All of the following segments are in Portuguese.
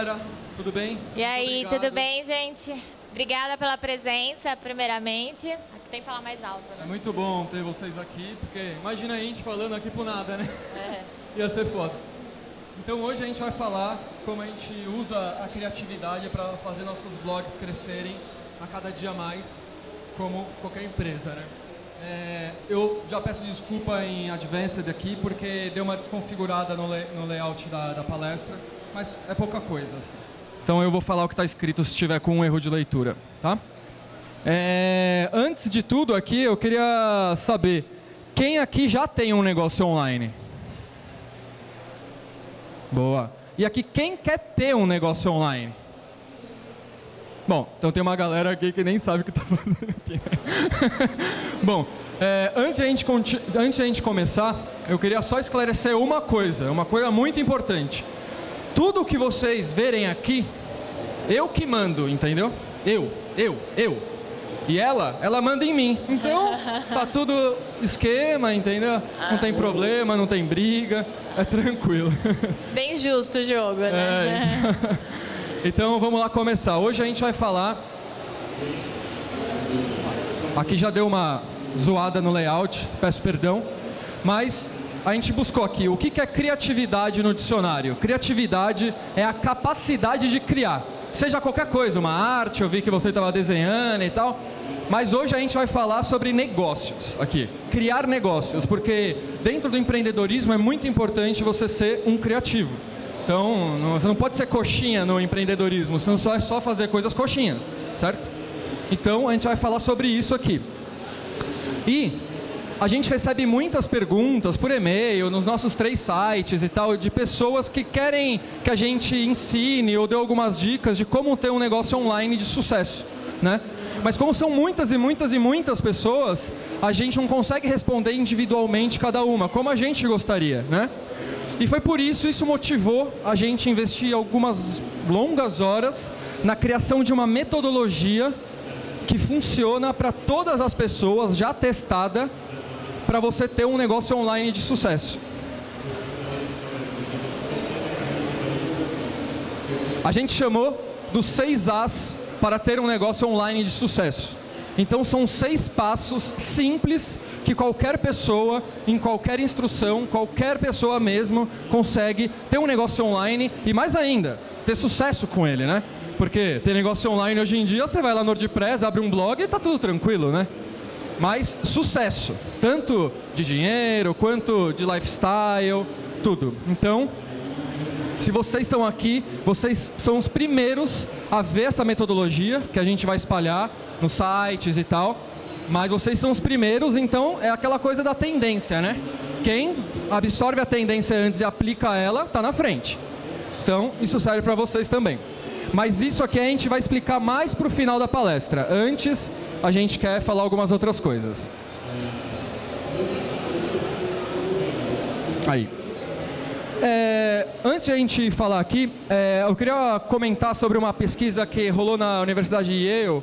galera, tudo bem? E aí, Obrigado. tudo bem, gente? Obrigada pela presença, primeiramente. Aqui tem que falar mais alto, É né? muito bom ter vocês aqui, porque imagina a gente falando aqui por nada, né? É. Ia ser foda. Então hoje a gente vai falar como a gente usa a criatividade para fazer nossos blogs crescerem a cada dia mais, como qualquer empresa, né? Eu já peço desculpa em advanced aqui, porque deu uma desconfigurada no layout da palestra, mas é pouca coisa, assim. Então eu vou falar o que está escrito se tiver com um erro de leitura, tá? Antes de tudo aqui, eu queria saber, quem aqui já tem um negócio online? Boa. E aqui, quem quer ter um negócio online? Bom, então tem uma galera aqui que nem sabe o que está fazendo aqui. Bom, antes de a gente começar, eu queria só esclarecer uma coisa muito importante. Tudo que vocês verem aqui, eu que mando, entendeu? Eu. E ela manda em mim. Então, tá tudo esquema, entendeu? Não tem problema, não tem briga, é tranquilo. Bem justo o jogo, né? Então, vamos lá começar. Hoje a gente vai falar... Aqui já deu uma zoada no layout, peço perdão. Mas a gente buscou aqui, o que é criatividade no dicionário? Criatividade é a capacidade de criar. Seja qualquer coisa, uma arte, eu vi que você estava desenhando e tal. Mas hoje a gente vai falar sobre negócios aqui. Criar negócios, porque dentro do empreendedorismo é muito importante você ser um criativo. Então, você não pode ser coxinha no empreendedorismo, você não é só fazer coisas coxinhas, certo? Então, a gente vai falar sobre isso aqui. E a gente recebe muitas perguntas por e-mail, nos nossos 3 sites e tal, de pessoas que querem que a gente ensine ou dê algumas dicas de como ter um negócio online de sucesso, né? Mas como são muitas pessoas, a gente não consegue responder individualmente cada uma, como a gente gostaria, né? E foi por isso motivou a gente a investir algumas longas horas na criação de uma metodologia que funciona para todas as pessoas, já testada, para você ter um negócio online de sucesso. A gente chamou dos 6 As para ter um negócio online de sucesso. Então são 6 passos simples que qualquer pessoa, em qualquer instrução, qualquer pessoa mesmo consegue ter um negócio online e mais ainda, ter sucesso com ele, né? Porque ter negócio online hoje em dia, você vai lá no WordPress, abre um blog e tá tudo tranquilo, né? Mas sucesso, tanto de dinheiro quanto de lifestyle, tudo. Então, se vocês estão aqui, vocês são os primeiros a ver essa metodologia que a gente vai espalhar nos sites e tal. Mas vocês são os primeiros, então é aquela coisa da tendência, né? Quem absorve a tendência antes e aplica ela, está na frente. Então, isso serve para vocês também. Mas isso aqui a gente vai explicar mais para o final da palestra. Antes, a gente quer falar algumas outras coisas. Aí. Antes de a gente falar aqui, eu queria comentar sobre uma pesquisa que rolou na Universidade de Yale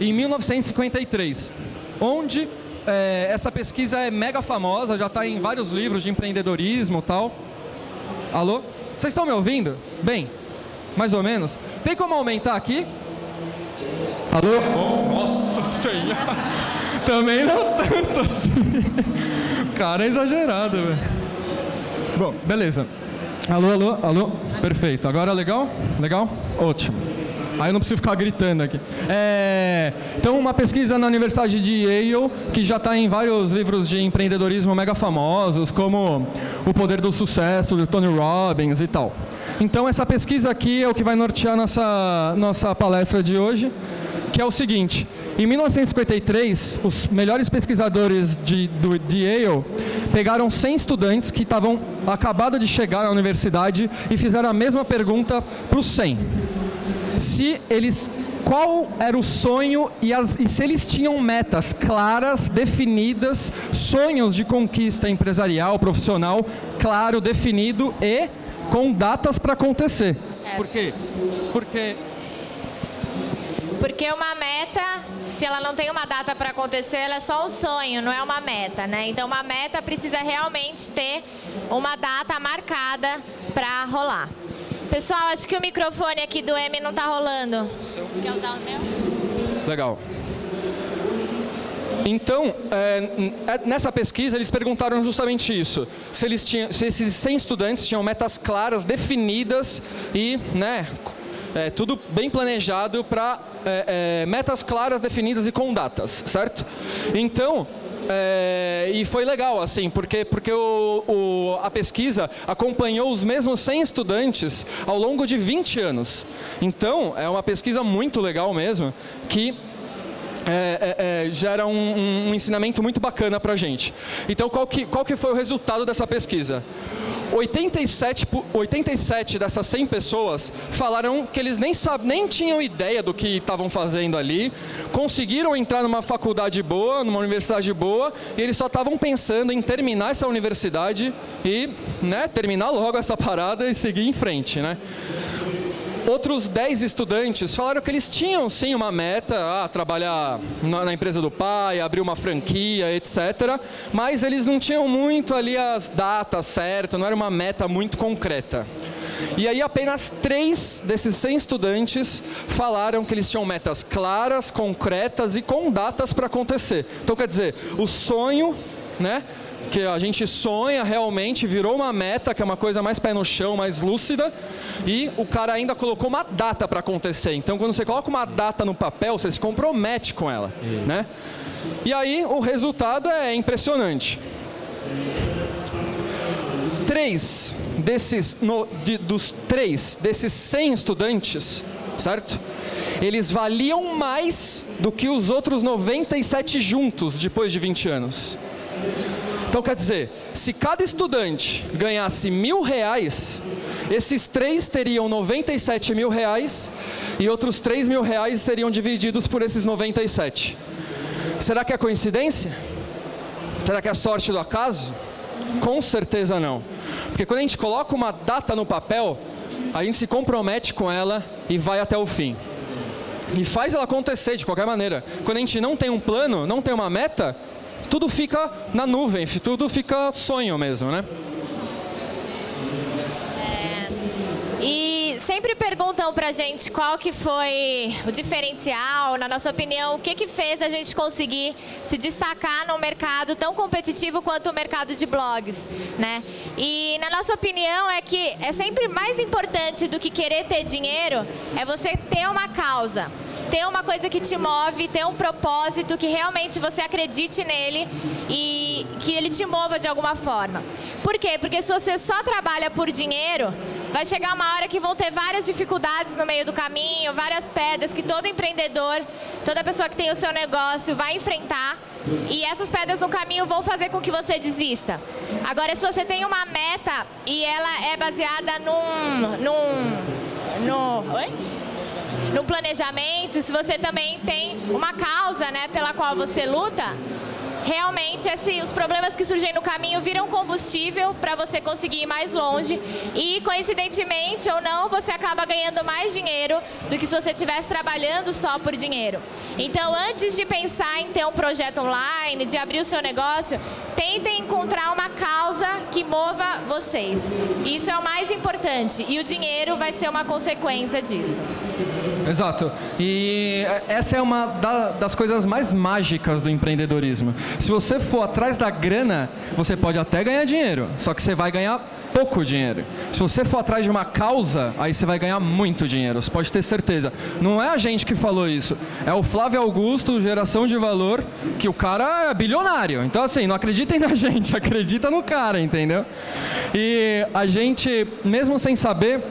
em 1953, onde essa pesquisa é mega famosa, já está em vários livros de empreendedorismo e tal. Alô? Vocês estão me ouvindo? Bem, mais ou menos. Tem como aumentar aqui? Alô? Oh, nossa Senhora! Também não tanto assim. O cara é exagerado, velho. Bom, beleza. Alô? Perfeito. Agora legal? Legal? Ótimo. Aí eu não preciso ficar gritando aqui. Então, uma pesquisa na Universidade de Yale, que já está em vários livros de empreendedorismo mega famosos, como O Poder do Sucesso, do Tony Robbins e tal. Então, essa pesquisa aqui é o que vai nortear nossa palestra de hoje, que é o seguinte: em 1953, os melhores pesquisadores de Yale pegaram 100 estudantes que estavam acabado de chegar na universidade e fizeram a mesma pergunta para os 100. Qual era o sonho e se eles tinham metas claras, definidas, sonhos de conquista empresarial, profissional, claro, definido e com datas para acontecer. Por quê? Porque uma meta, se ela não tem uma data para acontecer, ela é só um sonho, não é uma meta, né? Então, uma meta precisa realmente ter uma data marcada para rolar. Pessoal, acho que o microfone aqui do M não tá rolando. Quer usar o meu? Legal. Então, nessa pesquisa, eles perguntaram justamente isso. Se esses 100 estudantes tinham metas claras, definidas e, né, tudo bem planejado para metas claras, definidas e com datas, certo? Então, e foi legal, assim, porque a pesquisa acompanhou os mesmos 100 estudantes ao longo de 20 anos. Então, é uma pesquisa muito legal mesmo, que gera um ensinamento muito bacana para a gente. Então, qual que foi o resultado dessa pesquisa? 87 dessas 100 pessoas falaram que eles nem tinham ideia do que estavam fazendo ali, conseguiram entrar numa faculdade boa, numa universidade boa, e eles só estavam pensando em terminar essa universidade e, né, terminar logo essa parada e seguir em frente, né? Outros 10 estudantes falaram que eles tinham sim uma meta, trabalhar na empresa do pai, abrir uma franquia, etc. Mas eles não tinham muito ali as datas certas, não era uma meta muito concreta. E aí apenas 3 desses 100 estudantes falaram que eles tinham metas claras, concretas e com datas para acontecer. Então quer dizer, o sonho, né, que a gente sonha realmente, virou uma meta, que é uma coisa mais pé no chão, mais lúcida, e o cara ainda colocou uma data para acontecer. Então, quando você coloca uma data no papel, você se compromete com ela, né? E aí, o resultado é impressionante. 2 desses 100 estudantes, certo? Eles valiam mais do que os outros 97 juntos, depois de 20 anos. Então, quer dizer, se cada estudante ganhasse R$1.000, esses 3 teriam R$97.000 e outros R$3.000 seriam divididos por esses 97. Será que é coincidência? Será que é sorte do acaso? Com certeza não. Porque quando a gente coloca uma data no papel, a gente se compromete com ela e vai até o fim. E faz ela acontecer de qualquer maneira. Quando a gente não tem um plano, não tem uma meta, tudo fica na nuvem, tudo fica sonho mesmo, né? E sempre perguntam pra gente qual que foi o diferencial, na nossa opinião, o que fez a gente conseguir se destacar num mercado tão competitivo quanto o mercado de blogs, né? E na nossa opinião é que é sempre mais importante do que querer ter dinheiro, é você ter uma causa. Ter uma coisa que te move, ter um propósito, que realmente você acredite nele e que ele te mova de alguma forma. Por quê? Porque se você só trabalha por dinheiro, vai chegar uma hora que vão ter várias dificuldades no meio do caminho, várias pedras que todo empreendedor, toda pessoa que tem o seu negócio vai enfrentar. E essas pedras no caminho vão fazer com que você desista. Agora, se você tem uma meta e ela é baseada no planejamento, se você também tem uma causa, né, pela qual você luta, realmente os problemas que surgem no caminho viram combustível para você conseguir ir mais longe e, coincidentemente ou não, você acaba ganhando mais dinheiro do que se você estivesse trabalhando só por dinheiro. Então, antes de pensar em ter um projeto online, de abrir o seu negócio, tentem encontrar uma causa que mova vocês. Isso é o mais importante e o dinheiro vai ser uma consequência disso. Exato. E essa é uma das coisas mais mágicas do empreendedorismo. Se você for atrás da grana, você pode até ganhar dinheiro, só que você vai ganhar pouco dinheiro. Se você for atrás de uma causa, aí você vai ganhar muito dinheiro, você pode ter certeza. Não é a gente que falou isso, é o Flávio Augusto, Geração de Valor, que o cara é bilionário. Então, assim, não acreditem na gente, acredita no cara, entendeu? E a gente, mesmo sem saber,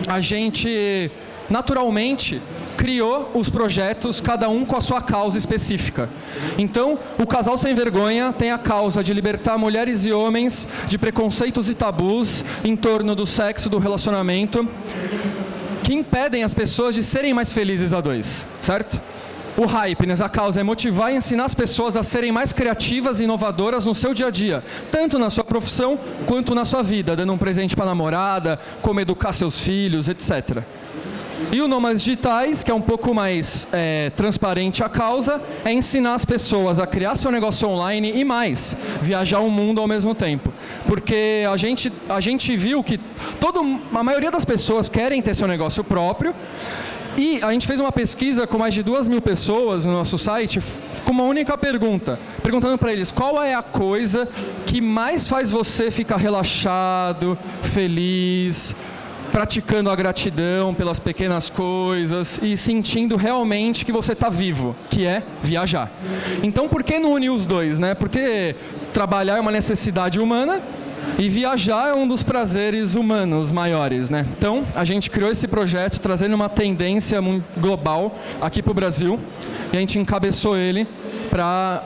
a gente naturalmente criou os projetos, cada um com a sua causa específica. Então, o Casal Sem Vergonha tem a causa de libertar mulheres e homens de preconceitos e tabus em torno do sexo, do relacionamento, que impedem as pessoas de serem mais felizes a dois, certo? O Hypeness, a causa é motivar e ensinar as pessoas a serem mais criativas e inovadoras no seu dia a dia, tanto na sua profissão quanto na sua vida, dando um presente para a namorada, como educar seus filhos, etc. E o Nômades Digitais, que é um pouco mais transparente a causa, é ensinar as pessoas a criar seu negócio online e mais, viajar o mundo ao mesmo tempo. Porque a gente viu que a maioria das pessoas querem ter seu negócio próprio, e a gente fez uma pesquisa com mais de 2.000 pessoas no nosso site, com uma única pergunta, perguntando para eles qual é a coisa que mais faz você ficar relaxado, feliz, praticando a gratidão pelas pequenas coisas e sentindo realmente que você está vivo, que é viajar. Então, por que não unir os dois, né? Porque trabalhar é uma necessidade humana e viajar é um dos prazeres humanos maiores, né? Então, a gente criou esse projeto trazendo uma tendência global aqui para o Brasil e a gente encabeçou ele para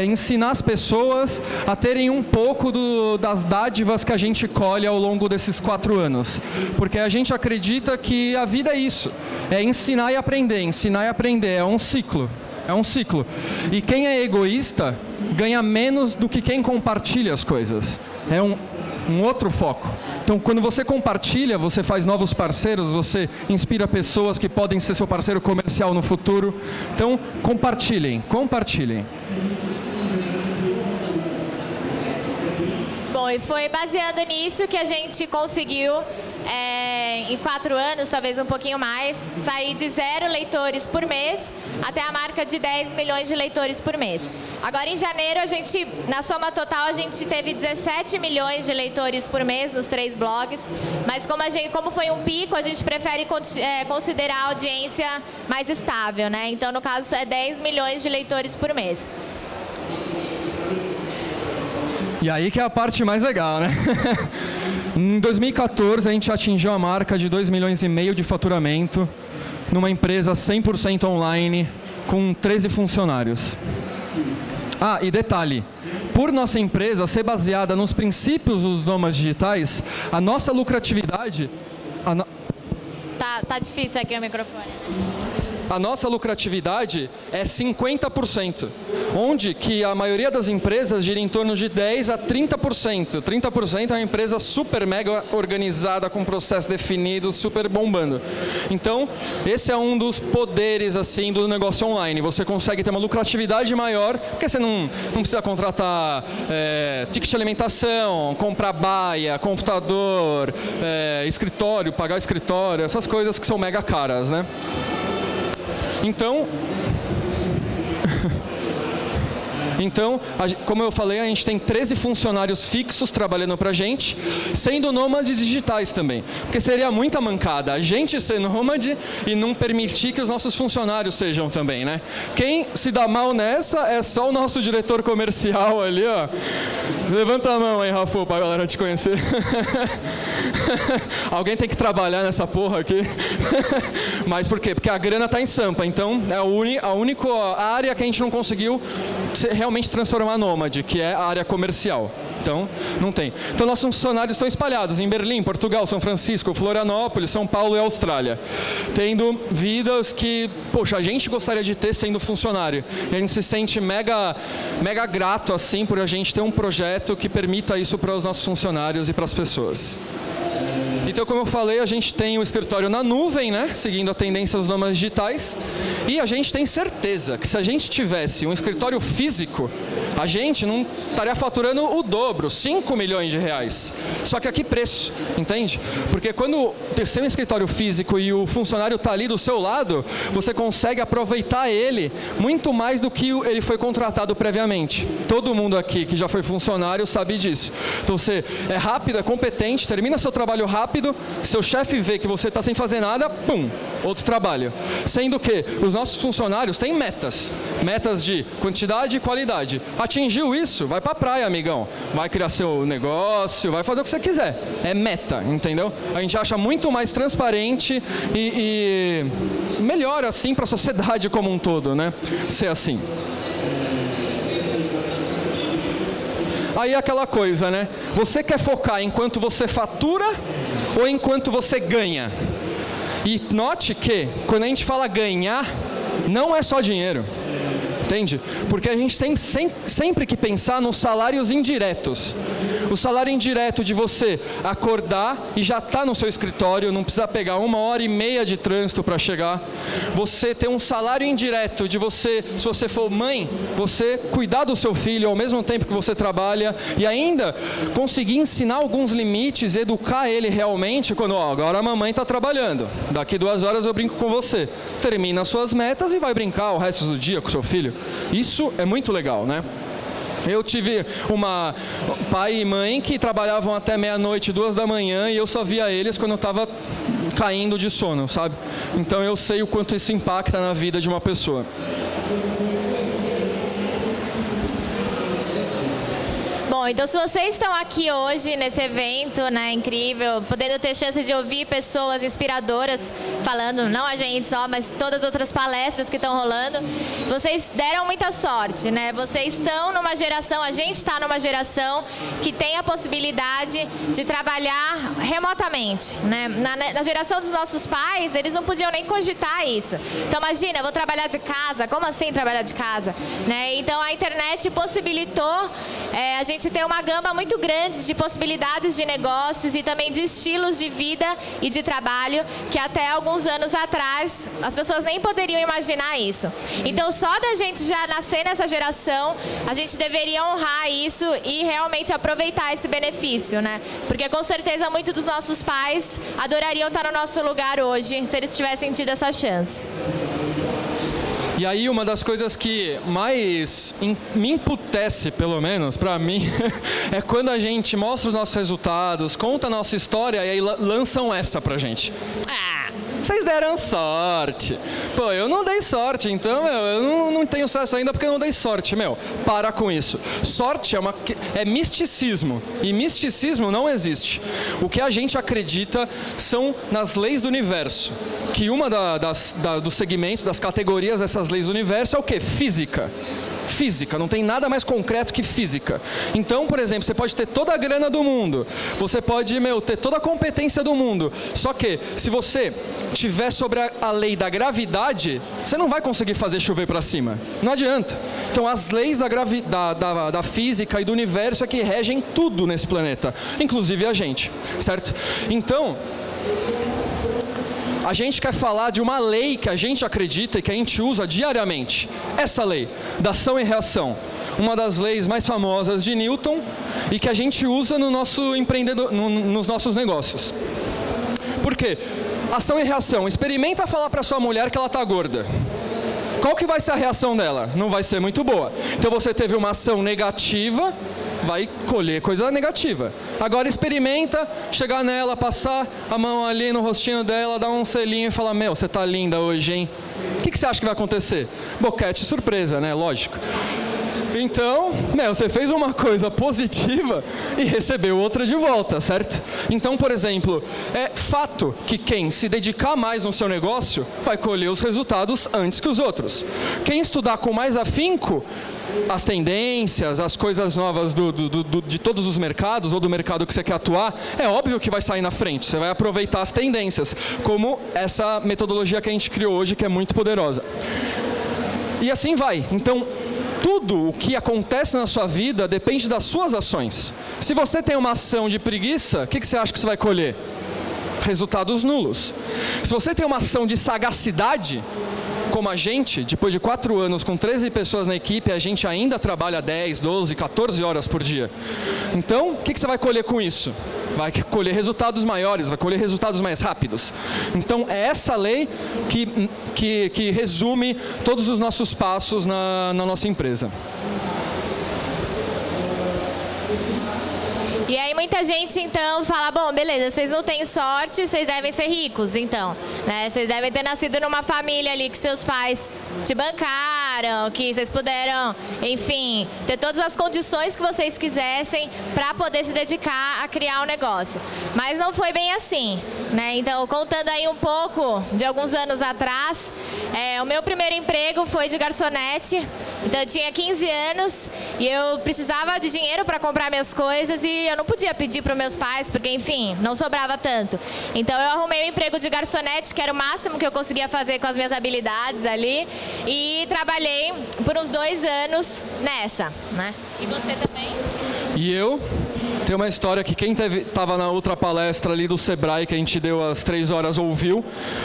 ensinar as pessoas a terem um pouco das dádivas que a gente colhe ao longo desses 4 anos. Porque a gente acredita que a vida é isso, é ensinar e aprender, é um ciclo. É um ciclo. E quem é egoísta ganha menos do que quem compartilha as coisas. É um outro foco. Então, quando você compartilha, você faz novos parceiros, você inspira pessoas que podem ser seu parceiro comercial no futuro. Então, compartilhem. Bom, e foi baseando nisso que a gente conseguiu, em 4 anos, talvez um pouquinho mais, sair de 0 leitores por mês até a marca de 10 milhões de leitores por mês. Agora, em janeiro, na soma total, a gente teve 17 milhões de leitores por mês nos 3 blogs, mas como foi um pico, a gente prefere considerar a audiência mais estável, né? Então, no caso, é 10 milhões de leitores por mês. E aí que é a parte mais legal, né? Em 2014, a gente atingiu a marca de 2,5 milhões de faturamento numa empresa 100% online com 13 funcionários. Ah, e detalhe, por nossa empresa ser baseada nos princípios dos Nômades Digitais, a nossa lucratividade... Tá difícil aqui o microfone. A nossa lucratividade é 50%, onde que a maioria das empresas gira em torno de 10% a 30%. 30% é uma empresa super mega organizada, com processo definido, super bombando. Então, esse é um dos poderes assim do negócio online. Você consegue ter uma lucratividade maior, porque você não precisa contratar ticket de alimentação, comprar baia, computador, escritório, pagar escritório, essas coisas que são mega caras, né? Então, como eu falei, a gente tem 13 funcionários fixos trabalhando pra gente, sendo nômades digitais também. Porque seria muita mancada a gente ser nômade e não permitir que os nossos funcionários sejam também, né? Quem se dá mal nessa é só o nosso diretor comercial ali, ó. Levanta a mão aí, Rafa, pra galera te conhecer. Alguém tem que trabalhar nessa porra aqui. Mas por quê? Porque a grana tá em Sampa, então é a única área que a gente não conseguiu realmente transformar nômade, que é a área comercial. Então, não tem. Então, nossos funcionários estão espalhados em Berlim, Portugal, São Francisco, Florianópolis, São Paulo e Austrália. Tendo vidas que, poxa, a gente gostaria de ter sendo funcionário. E a gente se sente mega grato, assim, por a gente ter um projeto que permita isso para os nossos funcionários e para as pessoas. Então, como eu falei, a gente tem o escritório na nuvem, né? Seguindo a tendência dos nômades digitais. E a gente tem certeza que se a gente tivesse um escritório físico, a gente não estaria faturando o dobro, 5 milhões de reais. Só que a que preço, entende? Porque quando tem um escritório físico e o funcionário está ali do seu lado, você consegue aproveitar ele muito mais do que ele foi contratado previamente. Todo mundo aqui que já foi funcionário sabe disso. Então, você é rápido, é competente, termina seu trabalho rápido, seu chefe vê que você está sem fazer nada, pum, outro trabalho. Sendo que os nossos funcionários têm metas de quantidade e qualidade. Atingiu isso, vai pra praia, amigão. Vai criar seu negócio, vai fazer o que você quiser. É meta, entendeu? A gente acha muito mais transparente e melhor assim para a sociedade como um todo, né? Ser assim. Aí aquela coisa, né? Você quer focar enquanto você fatura ou enquanto você ganha? E note que, quando a gente fala ganhar, não é só dinheiro. Entende? Porque a gente tem sempre que pensar nos salários indiretos. O salário indireto de você acordar e já estar no seu escritório, não precisa pegar 1h30 de trânsito para chegar. Você ter um salário indireto de você, se você for mãe, você cuidar do seu filho ao mesmo tempo que você trabalha e ainda conseguir ensinar alguns limites, educar ele realmente quando, agora a mamãe está trabalhando, daqui 2 horas eu brinco com você. Termina as suas metas e vai brincar o resto do dia com o seu filho. Isso é muito legal, né? Eu tive uma pai e mãe que trabalhavam até meia-noite, 2 da manhã, e eu só via eles quando eu estava caindo de sono, sabe? Então eu sei o quanto isso impacta na vida de uma pessoa. Bom, então se vocês estão aqui hoje nesse evento, né, incrível, podendo ter chance de ouvir pessoas inspiradoras falando, não a gente só, mas todas as outras palestras que estão rolando, vocês deram muita sorte, né? Vocês estão numa geração, a gente está numa geração que tem a possibilidade de trabalhar remotamente, né? Na geração dos nossos pais, eles não podiam nem cogitar isso. Então imagina, eu vou trabalhar de casa, como assim trabalhar de casa? Né? Então a internet possibilitou a gente ter uma gama muito grande de possibilidades de negócios e também de estilos de vida e de trabalho que até alguns anos atrás as pessoas nem poderiam imaginar isso. Então só da gente já nascer nessa geração, a gente deveria honrar isso e realmente aproveitar esse benefício, né? Porque com certeza muitos dos nossos pais adorariam estar no nosso lugar hoje se eles tivessem tido essa chance. E aí uma das coisas que mais me emputece, pelo menos, pra mim, é quando a gente mostra os nossos resultados, conta a nossa história e aí lançam essa pra gente. Vocês deram sorte. Pô, eu não dei sorte, então eu não tenho sucesso ainda porque eu não dei sorte. Para com isso. Sorte é misticismo. E misticismo não existe. O que a gente acredita são nas leis do universo. Que uma dos segmentos, das categorias dessas leis do universo é o quê? Física. Física, não tem nada mais concreto que física. Então, por exemplo, você pode ter toda a grana do mundo, você pode, ter toda a competência do mundo, só que se você tiver sobre a lei da gravidade, você não vai conseguir fazer chover para cima. Não adianta. Então, as leis da física e do universo é que regem tudo nesse planeta, inclusive a gente, certo? Então, a gente quer falar de uma lei que a gente acredita e que a gente usa diariamente. Essa lei da ação e reação. Uma das leis mais famosas de Newton e que a gente usa no nosso nos nossos negócios. Por quê? Ação e reação. Experimenta falar para sua mulher que ela está gorda. Qual que vai ser a reação dela? Não vai ser muito boa. Então você teve uma ação negativa, vai colher coisa negativa. Agora experimenta chegar nela, passar a mão ali no rostinho dela, dar um selinho e falar, você tá linda hoje, hein? O que você acha que vai acontecer? Boquete surpresa, né? Lógico. Então, você fez uma coisa positiva e recebeu outra de volta, certo? Então, por exemplo, é fato que quem se dedicar mais no seu negócio vai colher os resultados antes que os outros. Quem estudar com mais afinco as tendências, as coisas novas de todos os mercados ou do mercado que você quer atuar, é óbvio que vai sair na frente. Você vai aproveitar as tendências, como essa metodologia que a gente criou hoje, que é muito poderosa. E assim vai. Então, tudo o que acontece na sua vida depende das suas ações. Se você tem uma ação de preguiça, o que você acha que você vai colher? Resultados nulos. Se você tem uma ação de sagacidade, como a gente, depois de 4 anos com 13 pessoas na equipe, a gente ainda trabalha 10, 12, 14 horas por dia. Então, o que você vai colher com isso? Vai colher resultados maiores, vai colher resultados mais rápidos. Então, é essa lei que resume todos os nossos passos na nossa empresa. E aí muita gente, então, fala, bom, beleza, vocês não têm sorte, vocês devem ser ricos, então, né? Vocês devem ter nascido numa família ali que seus pais te bancaram, que vocês puderam, enfim, ter todas as condições que vocês quisessem para poder se dedicar a criar um negócio. Mas não foi bem assim, né? Então, contando aí um pouco de alguns anos atrás, o meu primeiro emprego foi de garçonete. Então, eu tinha 15 anos e eu precisava de dinheiro para comprar minhas coisas e eu não podia pedir para os meus pais, porque, enfim, não sobrava tanto. Então, eu arrumei um emprego de garçonete, que era o máximo que eu conseguia fazer com as minhas habilidades ali, e trabalhei trabalhei por uns 2 anos nessa, né? E você também? E eu? Tem uma história que quem estava na outra palestra ali do Sebrae, que a gente deu às 3 horas, ouviu,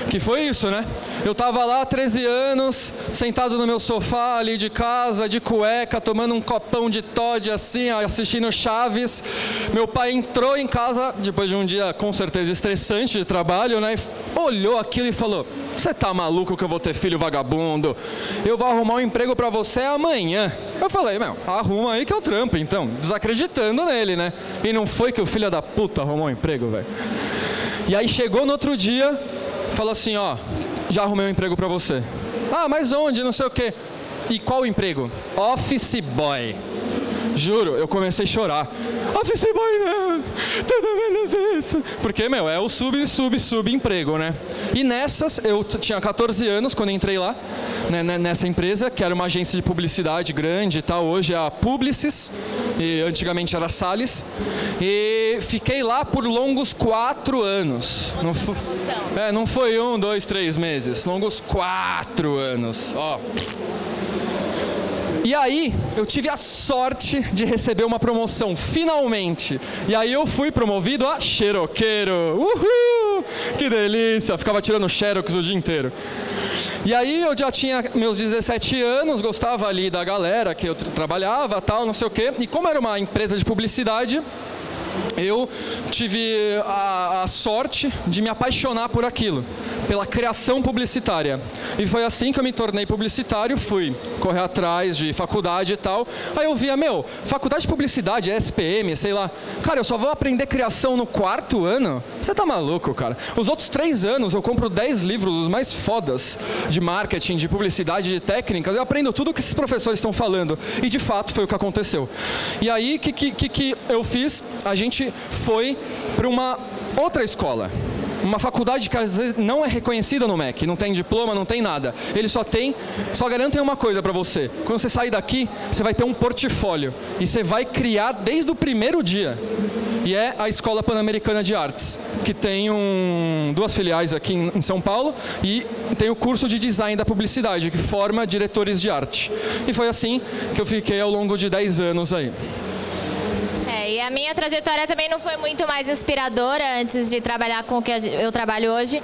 que foi isso, né? Eu estava lá, 13 anos, sentado no meu sofá ali de casa, de cueca, tomando um copão de Toddy assim, assistindo Chaves. Meu pai entrou em casa, depois de um dia com certeza estressante de trabalho, né? Olhou aquilo e falou: você tá maluco que eu vou ter filho vagabundo? Eu vou arrumar um emprego pra você amanhã. Eu falei: meu, arruma aí que eu trampo, então. Desacreditando nele, né? E não foi que o filho da puta arrumou um emprego, velho. E aí chegou no outro dia, falou assim: ó, já arrumei um emprego pra você. Ah, mas onde? Não sei o quê. E qual emprego? Office boy. Juro, eu comecei a chorar. Office boy, não, tudo menos isso. Porque, meu, é o subemprego, né? E nessas, eu tinha 14 anos quando entrei lá, né, nessa empresa, que era uma agência de publicidade grande e tal. Hoje é a Publicis, e antigamente era a Salles. E fiquei lá por longos 4 anos. Não foi 1, 2, 3 meses. Longos 4 anos, ó. E aí, eu tive a sorte de receber uma promoção, finalmente. E aí eu fui promovido a xeroqueiro. Uhul! Que delícia! Ficava tirando xerox o dia inteiro. E aí eu já tinha meus 17 anos, gostava ali da galera que eu trabalhava, tal, não sei o quê. E como era uma empresa de publicidade, eu tive a sorte de me apaixonar por aquilo, pela criação publicitária. E foi assim que eu me tornei publicitário, fui correr atrás de faculdade e tal. Aí eu via, meu, faculdade de publicidade, SPM, sei lá. Cara, eu só vou aprender criação no 4º ano? Você tá maluco, cara? Os outros 3 anos eu compro 10 livros, os mais fodas de marketing, de publicidade, de técnicas. Eu aprendo tudo o que esses professores estão falando. E de fato foi o que aconteceu. E aí, o que eu fiz? A gente foi para uma outra escola. Uma faculdade que às vezes não é reconhecida no MEC, não tem diploma, não tem nada. Eles só garantem uma coisa para você. Quando você sair daqui, você vai ter um portfólio. E você vai criar desde o primeiro dia. E é a Escola Pan-Americana de Artes, que tem 2 filiais aqui em São Paulo, e tem o curso de design da publicidade, que forma diretores de arte. E foi assim que eu fiquei ao longo de 10 anos aí. E a minha trajetória também não foi muito mais inspiradora antes de trabalhar com o que eu trabalho hoje.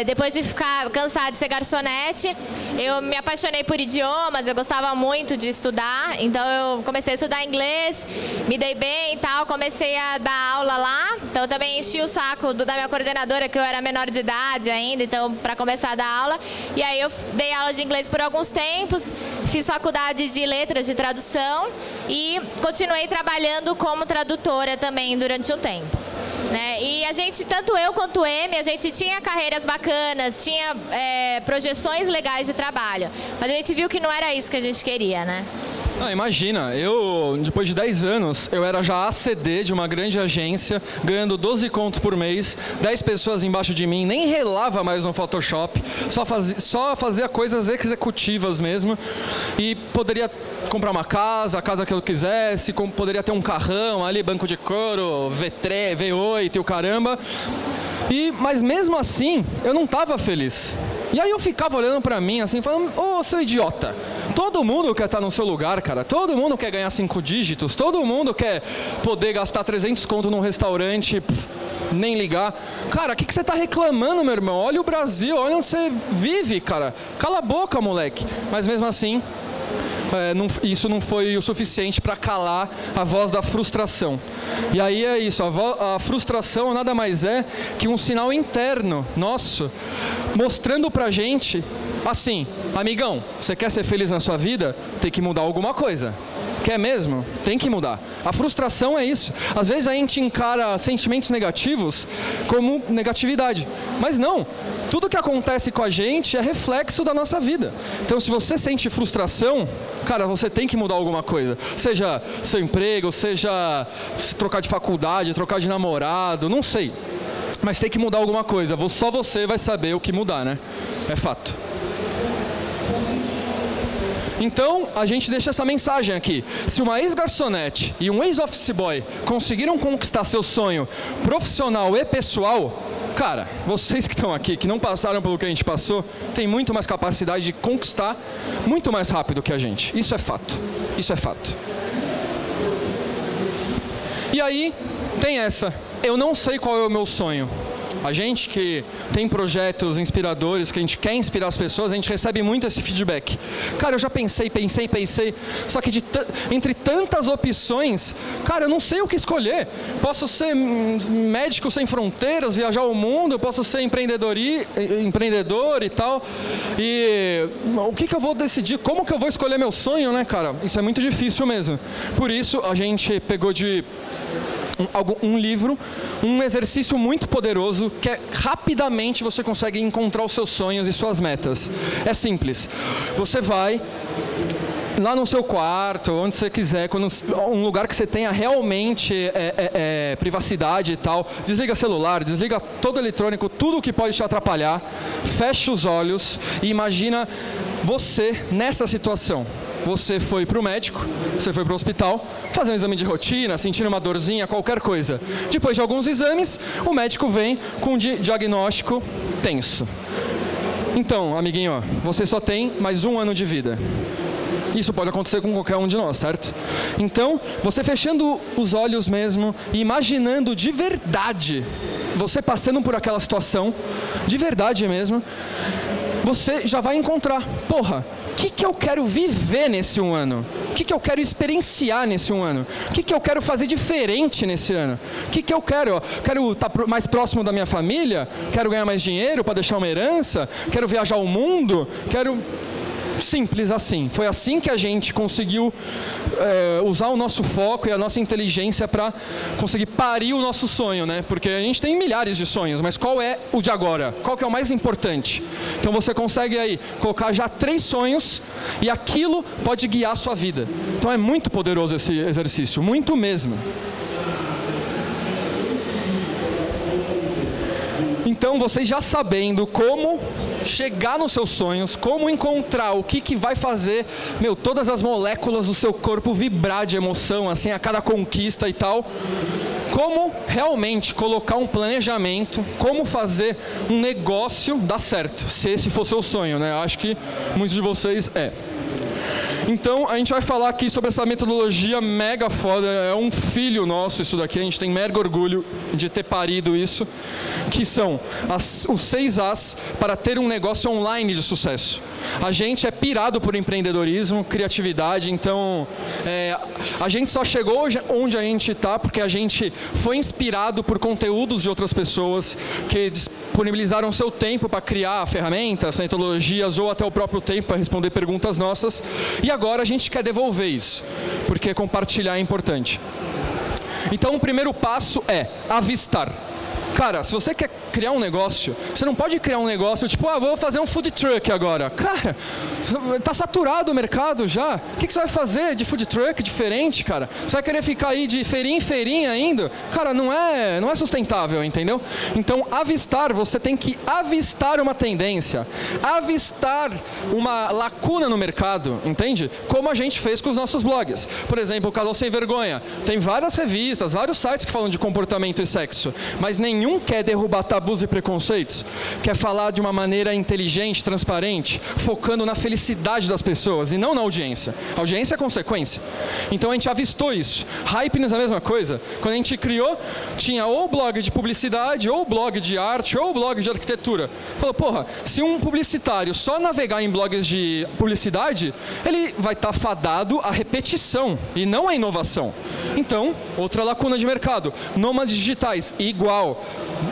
Depois de ficar cansada de ser garçonete, eu me apaixonei por idiomas, eu gostava muito de estudar, então eu comecei a estudar inglês, me dei bem e tal, comecei a dar aula lá, então eu também enchi o saco da minha coordenadora, que eu era menor de idade ainda, então para começar a dar aula, e aí eu dei aula de inglês por alguns tempos, fiz faculdade de letras de tradução e continuei trabalhando como tradutora também durante um tempo. Né? E a gente, tanto eu quanto o Emi, a gente tinha carreiras bacanas, tinha projeções legais de trabalho, mas a gente viu que não era isso que a gente queria, né? Ah, imagina, depois de 10 anos, eu era já ACD de uma grande agência, ganhando 12 contos por mês, 10 pessoas embaixo de mim, nem relava mais no Photoshop, só fazia coisas executivas mesmo, e poderia comprar uma casa, a casa que eu quisesse, poderia ter um carrão ali, banco de couro, V3, V8 e o caramba. Mas mesmo assim, eu não estava feliz. E aí eu ficava olhando pra mim assim, falando: ô, seu idiota, todo mundo quer estar no seu lugar, cara. Todo mundo quer ganhar 5 dígitos. Todo mundo quer poder gastar 300 conto num restaurante, nem ligar. Cara, o que você tá reclamando, meu irmão? Olha o Brasil, olha onde você vive, cara. Cala a boca, moleque. Mas mesmo assim, isso não foi o suficiente para calar a voz da frustração. E aí é isso, a frustração nada mais é que um sinal interno nosso, mostrando pra gente, assim: amigão, você quer ser feliz na sua vida? Tem que mudar alguma coisa. Quer mesmo? Tem que mudar. A frustração é isso. Às vezes a gente encara sentimentos negativos como negatividade. Mas não. Tudo que acontece com a gente é reflexo da nossa vida. Então, se você sente frustração, cara, você tem que mudar alguma coisa. Seja seu emprego, seja trocar de faculdade, trocar de namorado, não sei. Mas tem que mudar alguma coisa. Só você vai saber o que mudar, né? É fato. Então, a gente deixa essa mensagem aqui. Se uma ex-garçonete e um ex-office boy conseguiram conquistar seu sonho profissional e pessoal, Cara, vocês que estão aqui, que não passaram pelo que a gente passou, têm muito mais capacidade de conquistar muito mais rápido que a gente. Isso é fato. Isso é fato. E aí, tem essa. Eu não sei qual é o meu sonho. A gente que tem projetos inspiradores, que a gente quer inspirar as pessoas, a gente recebe muito esse feedback. Cara, eu já pensei, só que entre tantas opções, cara, eu não sei o que escolher. Posso ser médico sem fronteiras, viajar o mundo, eu posso ser empreendedor e tal. E o que eu vou decidir? Como que eu vou escolher meu sonho, né, cara? Isso é muito difícil mesmo. Por isso, a gente pegou de um livro, um exercício muito poderoso que rapidamente você consegue encontrar os seus sonhos e suas metas. É simples. Você vai lá no seu quarto, onde você quiser, um lugar que você tenha realmente privacidade e tal, desliga celular, desliga todo eletrônico, tudo que pode te atrapalhar, fecha os olhos e imagina você nessa situação. Você foi para o médico, você foi para o hospital, fazer um exame de rotina, sentindo uma dorzinha, qualquer coisa. Depois de alguns exames, o médico vem com um diagnóstico tenso. Então, amiguinho, você só tem mais 1 ano de vida. Isso pode acontecer com qualquer um de nós, certo? Então, você fechando os olhos mesmo e imaginando de verdade, você passando por aquela situação, de verdade mesmo, você já vai encontrar, porra, o que eu quero viver nesse 1 ano? O que eu quero experienciar nesse 1 ano? O que eu quero fazer diferente nesse ano? O que eu quero? Quero estar mais próximo da minha família? Quero ganhar mais dinheiro para deixar uma herança? Quero viajar o mundo? Quero... Simples assim. Foi assim que a gente conseguiu usar o nosso foco e a nossa inteligência para conseguir parir o nosso sonho, né? Porque a gente tem milhares de sonhos, mas qual é o de agora? Qual que é o mais importante? Então você consegue aí colocar já 3 sonhos e aquilo pode guiar a sua vida. Então é muito poderoso esse exercício, muito mesmo. Então, vocês já sabendo como chegar nos seus sonhos, como encontrar o que vai fazer, todas as moléculas do seu corpo vibrar de emoção, assim, a cada conquista e tal, como realmente colocar um planejamento, como fazer um negócio dar certo, se esse for seu sonho, né? Acho que muitos de vocês Então, a gente vai falar aqui sobre essa metodologia mega foda, é um filho nosso isso daqui, a gente tem mega orgulho de ter parido isso, que são os 6 As para ter um negócio online de sucesso. A gente é pirado por empreendedorismo, criatividade, então a gente só chegou onde a gente está porque a gente foi inspirado por conteúdos de outras pessoas que disponibilizaram seu tempo para criar ferramentas, metodologias ou até o próprio tempo para responder perguntas nossas. E agora a gente quer devolver isso, porque compartilhar é importante. Então o primeiro passo é avistar. Cara, se você quer criar um negócio, você não pode criar um negócio tipo, vou fazer um food truck agora. Cara, tá saturado o mercado já. O que você vai fazer de food truck diferente, cara? Você vai querer ficar aí de feirinha em feirinha ainda? Cara, não é sustentável, entendeu? Então, avistar, você tem que avistar uma tendência, avistar uma lacuna no mercado, entende? Como a gente fez com os nossos blogs. Por exemplo, o Casal Sem Vergonha. Tem várias revistas, vários sites que falam de comportamento e sexo, mas nenhum quer derrubar tabus e preconceitos, quer falar de uma maneira inteligente, transparente, focando na felicidade das pessoas e não na audiência. A audiência é consequência. Então a gente avistou isso. Hypeness é a mesma coisa. Quando a gente criou, tinha ou blog de publicidade, ou blog de arte, ou blog de arquitetura. Falou, porra, se um publicitário só navegar em blogs de publicidade, ele vai estar fadado à repetição e não à inovação. Então, outra lacuna de mercado. Nômades digitais, igual.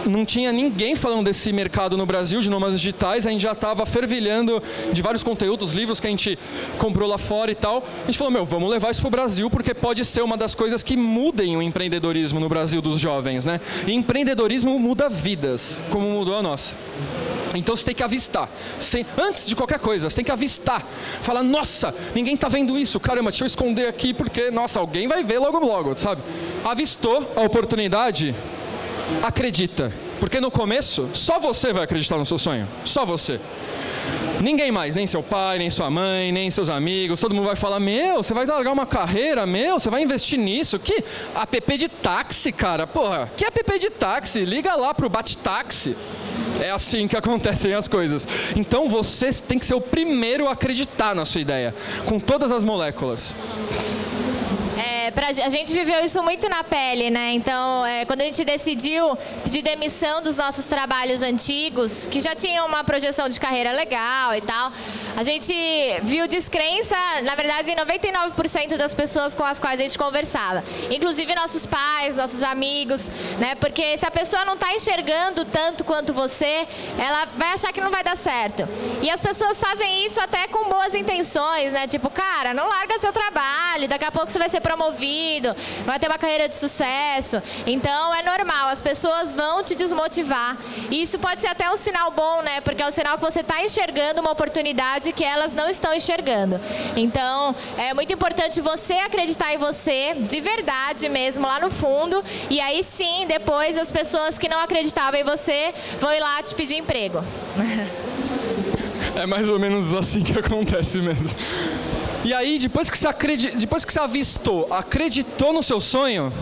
Não tinha ninguém falando desse mercado no Brasil, de nômades digitais, a gente já estava fervilhando de vários conteúdos, livros que a gente comprou lá fora e tal. A gente falou, vamos levar isso para o Brasil, porque pode ser uma das coisas que mudem o empreendedorismo no Brasil dos jovens, né? E empreendedorismo muda vidas, como mudou a nossa. Então você tem que avistar. Antes de qualquer coisa, você tem que avistar. Falar, nossa, ninguém tá vendo isso. Caramba, deixa eu esconder aqui porque, nossa, alguém vai ver logo, sabe? Avistou a oportunidade, acredita. Porque no começo, só você vai acreditar no seu sonho. Só você. Ninguém mais, nem seu pai, nem sua mãe, nem seus amigos, todo mundo vai falar, meu, você vai largar uma carreira, meu, você vai investir nisso, que app de táxi, cara, porra, que app de táxi? Liga lá pro Bate-Táxi. É assim que acontecem as coisas. Então você tem que ser o primeiro a acreditar na sua ideia, com todas as moléculas. A gente viveu isso muito na pele, né? Então, quando a gente decidiu pedir demissão dos nossos trabalhos antigos, que já tinham uma projeção de carreira legal e tal, a gente viu descrença, na verdade, em 99% das pessoas com as quais a gente conversava. Inclusive nossos pais, nossos amigos, né? Porque se a pessoa não está enxergando tanto quanto você, ela vai achar que não vai dar certo. E as pessoas fazem isso até com boas intenções, né? Tipo, cara, não larga seu trabalho, daqui a pouco você vai ser promovido, vai ter uma carreira de sucesso. Então é normal, as pessoas vão te desmotivar. E isso pode ser até um sinal bom, né? Porque é um sinal que você está enxergando uma oportunidade que elas não estão enxergando. Então é muito importante você acreditar em você, de verdade mesmo, lá no fundo. E aí sim, depois as pessoas que não acreditavam em você vão ir lá te pedir emprego. É mais ou menos assim que acontece mesmo. E aí, depois que você avistou, acreditou no seu sonho,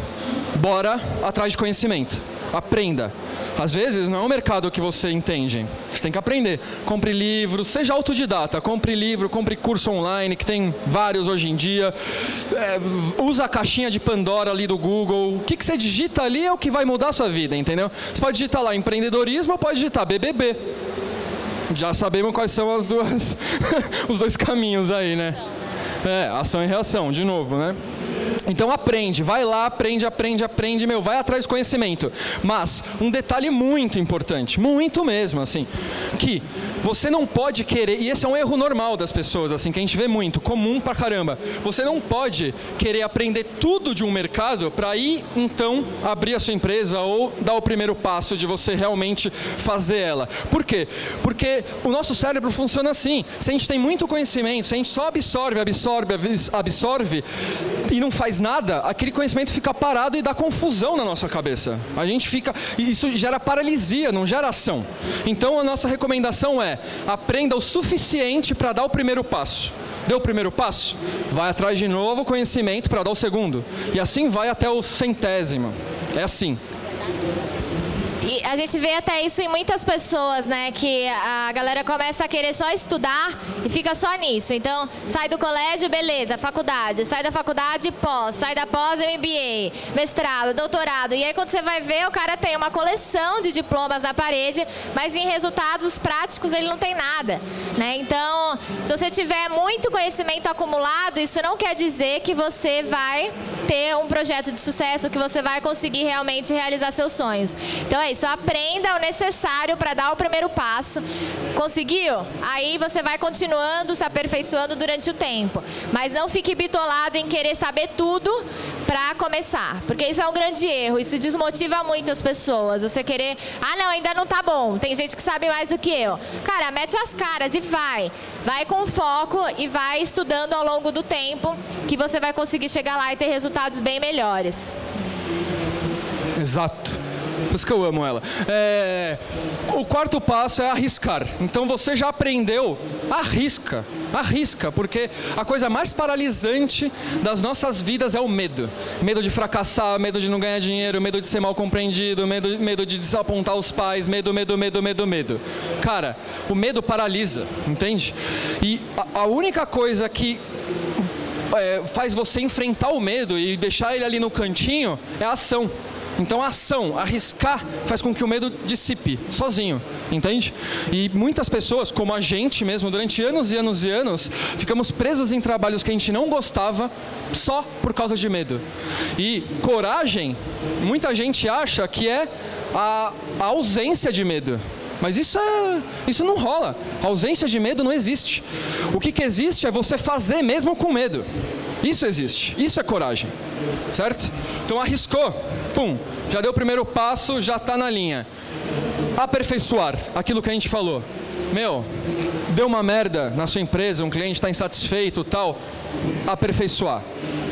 bora atrás de conhecimento. Aprenda. Às vezes não é um mercado que você entende. Você tem que aprender. Compre livros, seja autodidata. Compre livro, compre curso online, que tem vários hoje em dia. Usa a caixinha de Pandora ali do Google. O que você digita ali é o que vai mudar a sua vida, entendeu? Você pode digitar lá empreendedorismo ou pode digitar BBB. Já sabemos quais são as duas os dois caminhos aí, né? Ação e reação, de novo, né? Então aprende, vai lá, aprende, meu, vai atrás do conhecimento. Mas um detalhe muito importante, muito mesmo, assim, que você não pode querer, e esse é um erro normal das pessoas, assim, que a gente vê muito, comum pra caramba. Você não pode querer aprender tudo de um mercado para ir, então, abrir a sua empresa ou dar o primeiro passo de você realmente fazer ela. Por quê? Porque o nosso cérebro funciona assim. Se a gente tem muito conhecimento, se a gente só absorve e não faz nada, aquele conhecimento fica parado e dá confusão na nossa cabeça. A gente fica... Isso gera paralisia, não gera ação. Então a nossa recomendação é: aprenda o suficiente para dar o primeiro passo. Deu o primeiro passo? Vai atrás de novo conhecimento para dar o segundo. E assim vai até o 100º. É assim. E a gente vê até isso em muitas pessoas, né? Que a galera começa a querer só estudar e fica só nisso. Então, sai do colégio, beleza, faculdade. Sai da faculdade, pós. Sai da pós, MBA, mestrado, doutorado. E aí, quando você vai ver, o cara tem uma coleção de diplomas na parede, mas em resultados práticos ele não tem nada, né? Então, se você tiver muito conhecimento acumulado, isso não quer dizer que você vai ter um projeto de sucesso, que você vai conseguir realmente realizar seus sonhos. Então é isso, aprenda o necessário para dar o primeiro passo. Conseguiu? Aí você vai continuando, se aperfeiçoando durante o tempo. Mas não fique bitolado em querer saber tudo para começar, porque isso é um grande erro, isso desmotiva muito as pessoas. Você querer, não, ainda não tá bom, tem gente que sabe mais do que eu. Cara, mete as caras e vai. Vai com foco e vai estudando ao longo do tempo, que você vai conseguir chegar lá e ter resultados bem melhores. Exato. Por isso que eu amo ela. O quarto passo é arriscar. Então você já aprendeu, arrisca. Arrisca, porque a coisa mais paralisante das nossas vidas é o medo. Medo de fracassar, medo de não ganhar dinheiro, medo de ser mal compreendido, medo de desapontar os pais, medo. Cara, o medo paralisa, entende? E a única coisa que faz você enfrentar o medo e deixar ele ali no cantinho é a ação. Então a ação, arriscar, faz com que o medo dissipe sozinho, entende? E muitas pessoas, como a gente mesmo, durante anos e anos e anos, ficamos presos em trabalhos que a gente não gostava só por causa de medo. E coragem, muita gente acha que é a ausência de medo. Mas isso não rola. A ausência de medo não existe. O que existe é você fazer mesmo com medo. Isso existe. Isso é coragem. Certo? Então arriscou. Pum. Já deu o primeiro passo, já está na linha. Aperfeiçoar. Aquilo que a gente falou. Meu, deu uma merda na sua empresa, um cliente está insatisfeito, tal. Aperfeiçoar.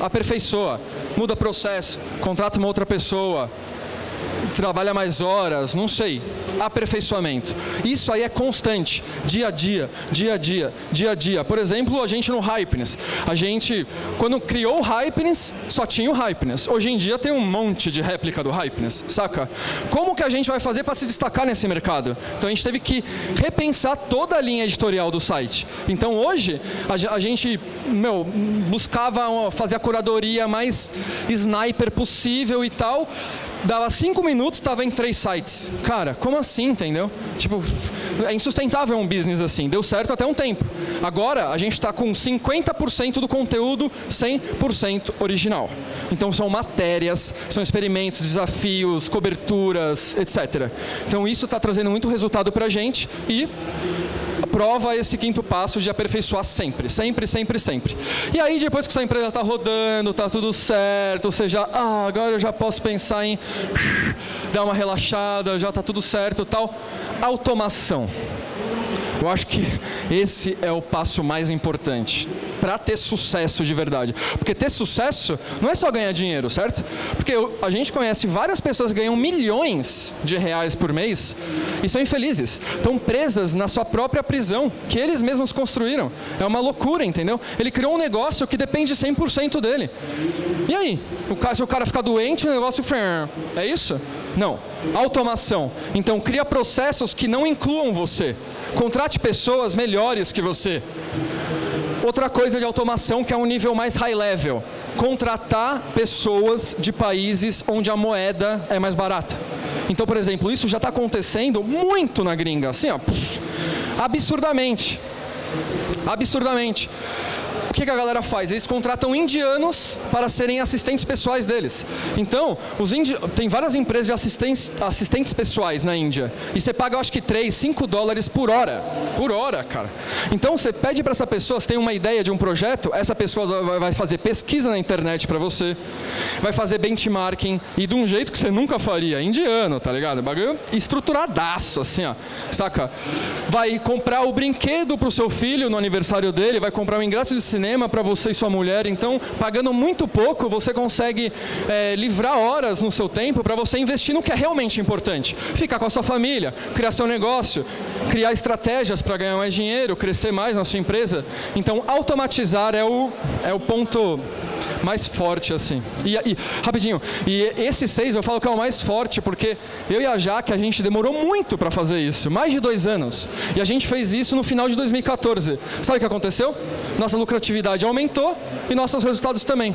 Aperfeiçoa. Muda processo. Contrata uma outra pessoa. trabalha mais horas, não sei. Aperfeiçoamento. Isso aí é constante, dia a dia, dia a dia, dia a dia. Por exemplo, a gente no Hypeness. A gente, quando criou o Hypeness, só tinha o Hypeness. Hoje em dia tem um monte de réplica do Hypeness, saca? Como que a gente vai fazer para se destacar nesse mercado? Então a gente teve que repensar toda a linha editorial do site. Então hoje, a gente, buscava fazer a curadoria mais sniper possível e tal. Dava 5 minutos, estava em 3 sites. Cara, como assim, entendeu? Tipo, é insustentável um business assim. Deu certo até um tempo. Agora, a gente está com 50% do conteúdo 100% original. Então, são matérias, são experimentos, desafios, coberturas, etc. Então, isso está trazendo muito resultado para a gente e prova esse quinto passo de aperfeiçoar sempre, sempre, sempre, sempre. E aí, depois que sua empresa está rodando, está tudo certo, você já, agora eu já posso pensar em dar uma relaxada, já está tudo certo e tal. Automação. Eu acho que esse é o passo mais importante para ter sucesso de verdade. Porque ter sucesso não é só ganhar dinheiro, certo? Porque a gente conhece várias pessoas que ganham milhões de reais por mês e são infelizes. Estão presas na sua própria prisão, que eles mesmos construíram. É uma loucura, entendeu? Ele criou um negócio que depende 100% dele. E aí? Se o cara ficar doente, o negócio... É isso? Não. Automação. Então, cria processos que não incluam você. Contrate pessoas melhores que você. Outra coisa de automação que é um nível mais high level. Contratar pessoas de países onde a moeda é mais barata. Então, por exemplo, isso já está acontecendo muito na gringa. Assim, absurdamente. Absurdamente. O que a galera faz? Eles contratam indianos para serem assistentes pessoais deles. Então, tem várias empresas de assistentes pessoais na Índia. E você paga, eu acho que $3-5 por hora. Por hora, cara. Então, você pede para essa pessoa, você tem uma ideia de um projeto, essa pessoa vai fazer pesquisa na internet para você, vai fazer benchmarking, e de um jeito que você nunca faria. Indiano, tá ligado? Bagulho estruturadaço, assim, ó. Saca? Vai comprar o brinquedo pro seu filho no aniversário dele, vai comprar um ingresso de cinema para você e sua mulher. Então, pagando muito pouco, você consegue livrar horas no seu tempo para você investir no que é realmente importante. Ficar com a sua família, criar seu negócio, criar estratégias para ganhar mais dinheiro, crescer mais na sua empresa. Então, automatizar é o ponto mais forte, assim. E rapidinho, e esse 6 eu falo que é o mais forte, porque eu e a Jaque, a gente demorou muito para fazer isso, mais de 2 anos. E a gente fez isso no final de 2014. Sabe o que aconteceu? Nossa lucratividade aumentou e nossos resultados também.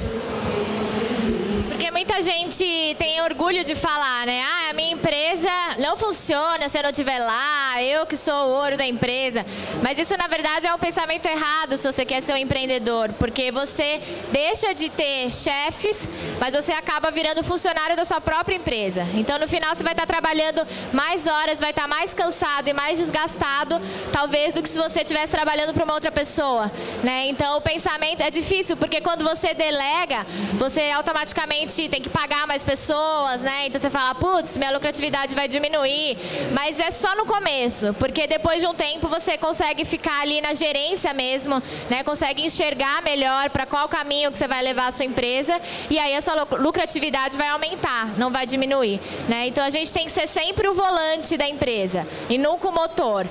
Porque muita gente tem orgulho de falar, né? A minha empresa não funciona se eu não estiver lá, eu que sou o ouro da empresa. Mas isso, na verdade, é um pensamento errado se você quer ser um empreendedor. Porque você deixa de ter chefes, mas você acaba virando funcionário da sua própria empresa. Então, no final, você vai estar trabalhando mais horas, vai estar mais cansado e mais desgastado, talvez, do que se você estivesse trabalhando para uma outra pessoa, né? Então, o pensamento é difícil, porque quando você delega, você automaticamente tem que pagar mais pessoas, né? Então você fala, putz, minha lucratividade vai diminuir. Mas é só no começo, porque depois de um tempo você consegue ficar ali na gerência mesmo, né? Consegue enxergar melhor para qual caminho que você vai levar a sua empresa e aí a sua lucratividade vai aumentar, não vai diminuir, né? Então a gente tem que ser sempre o volante da empresa e nunca o motor.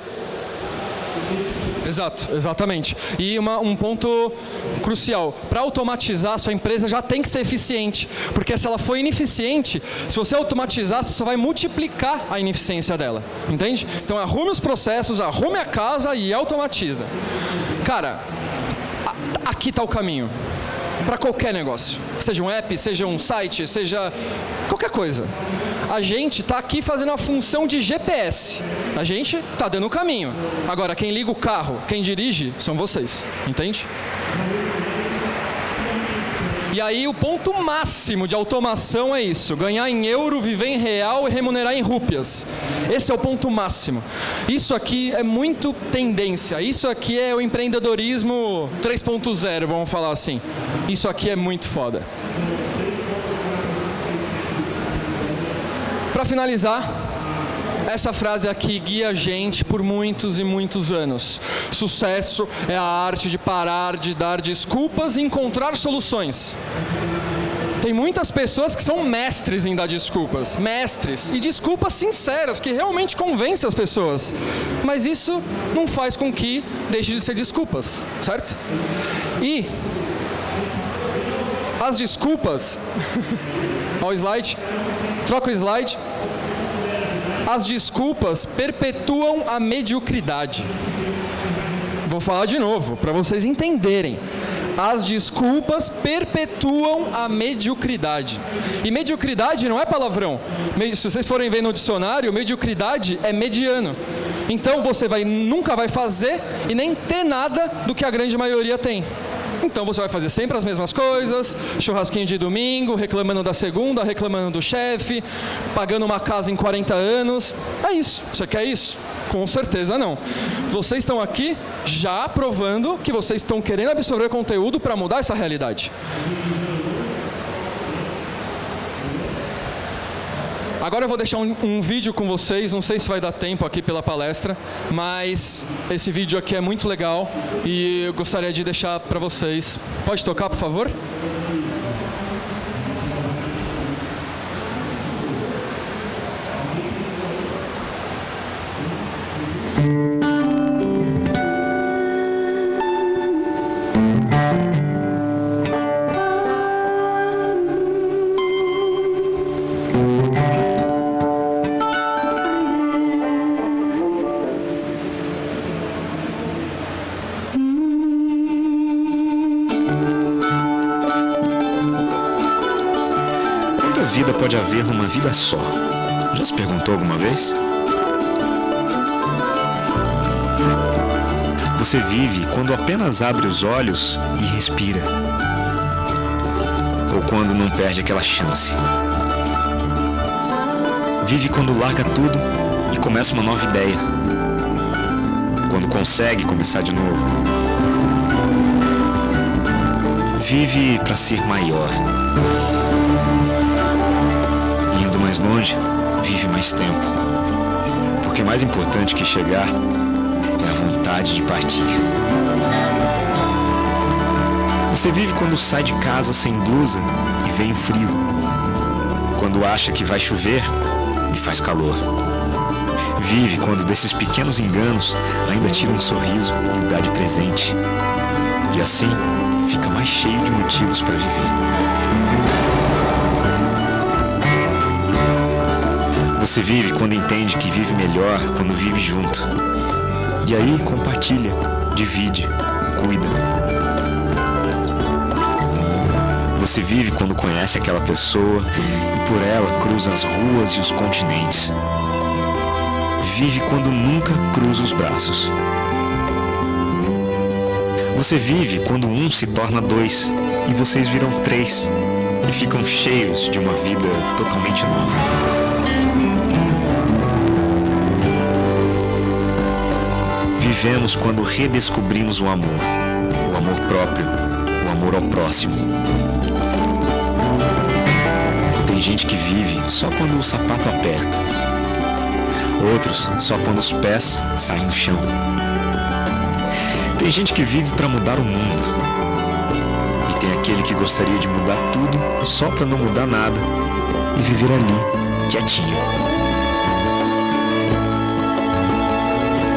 Exato, exatamente. E um ponto crucial, para automatizar a sua empresa já tem que ser eficiente, porque se ela for ineficiente, se você automatizar, você só vai multiplicar a ineficiência dela, entende? Então arrume os processos, arrume a casa e automatiza. Cara, aqui está o caminho. Para qualquer negócio, seja um app, seja um site, seja qualquer coisa. A gente está aqui fazendo a função de GPS. A gente está dando o caminho. Agora, quem liga o carro, quem dirige, são vocês. Entende? E aí o ponto máximo de automação é isso. Ganhar em euro, viver em real e remunerar em rúpias. Esse é o ponto máximo. Isso aqui é muito tendência. Isso aqui é o empreendedorismo 3.0, vamos falar assim. Isso aqui é muito foda. Para finalizar, essa frase aqui guia a gente por muitos e muitos anos. Sucesso é a arte de parar de dar desculpas e encontrar soluções. Tem muitas pessoas que são mestres em dar desculpas, mestres, e desculpas sinceras, que realmente convencem as pessoas. Mas isso não faz com que deixe de ser desculpas, certo? E as desculpas... Olha o slide. Troca o slide. As desculpas perpetuam a mediocridade. Vou falar de novo, para vocês entenderem. As desculpas perpetuam a mediocridade. E mediocridade não é palavrão. Se vocês forem ver no dicionário, mediocridade é mediano. Então você nunca vai fazer e nem ter nada do que a grande maioria tem. Então você vai fazer sempre as mesmas coisas, churrasquinho de domingo, reclamando da segunda, reclamando do chefe, pagando uma casa em 40 anos. É isso. Você quer isso? Com certeza não. Vocês estão aqui já provando que vocês estão querendo absorver conteúdo para mudar essa realidade. Agora eu vou deixar um vídeo com vocês, não sei se vai dar tempo aqui pela palestra, mas esse vídeo aqui é muito legal e eu gostaria de deixar para vocês. Pode tocar, por favor? Vida pode haver numa vida só. Já se perguntou alguma vez? Você vive quando apenas abre os olhos e respira. Ou quando não perde aquela chance. Vive quando larga tudo e começa uma nova ideia. Quando consegue começar de novo. Vive para ser maior. Mais longe, vive mais tempo. Porque mais importante que chegar é a vontade de partir. Você vive quando sai de casa sem blusa e vem frio. Quando acha que vai chover e faz calor. Vive quando desses pequenos enganos ainda tira um sorriso e o dá de presente. E assim fica mais cheio de motivos para viver. Você vive quando entende que vive melhor quando vive junto. E aí compartilha, divide, cuida. Você vive quando conhece aquela pessoa e por ela cruza as ruas e os continentes. Vive quando nunca cruza os braços. Você vive quando um se torna dois e vocês viram três e ficam cheios de uma vida totalmente nova. Vivemos quando redescobrimos o amor próprio, o amor ao próximo. Tem gente que vive só quando o sapato aperta, outros só quando os pés saem do chão. Tem gente que vive para mudar o mundo, e tem aquele que gostaria de mudar tudo só para não mudar nada e viver ali, quietinho.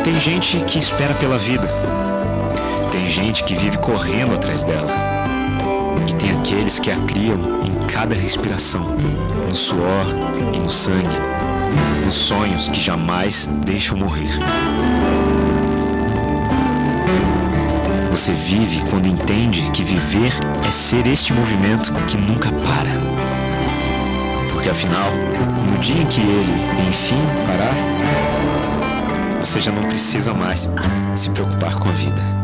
Tem gente que espera pela vida. Tem gente que vive correndo atrás dela. E tem aqueles que a criam em cada respiração, no suor e no sangue, nos sonhos que jamais deixam morrer. Você vive quando entende que viver é ser este movimento que nunca para. Porque afinal, no dia em que ele, enfim, parar, você já não precisa mais se preocupar com a vida.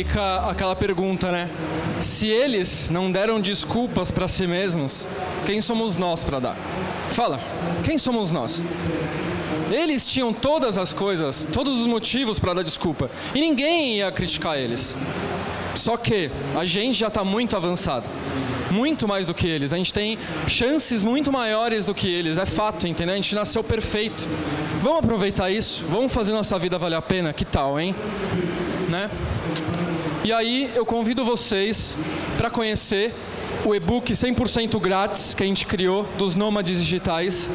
fica aquela pergunta, né? Se eles não deram desculpas para si mesmos, quem somos nós para dar? Fala, quem somos nós? Eles tinham todas as coisas, todos os motivos para dar desculpa. E ninguém ia criticar eles. Só que a gente já está muito avançado. Muito mais do que eles. A gente tem chances muito maiores do que eles. É fato, entendeu? A gente nasceu perfeito. Vamos aproveitar isso? Vamos fazer nossa vida valer a pena? Que tal, hein? Né? E aí eu convido vocês para conhecer o e-book 100% grátis que a gente criou dos nômades digitais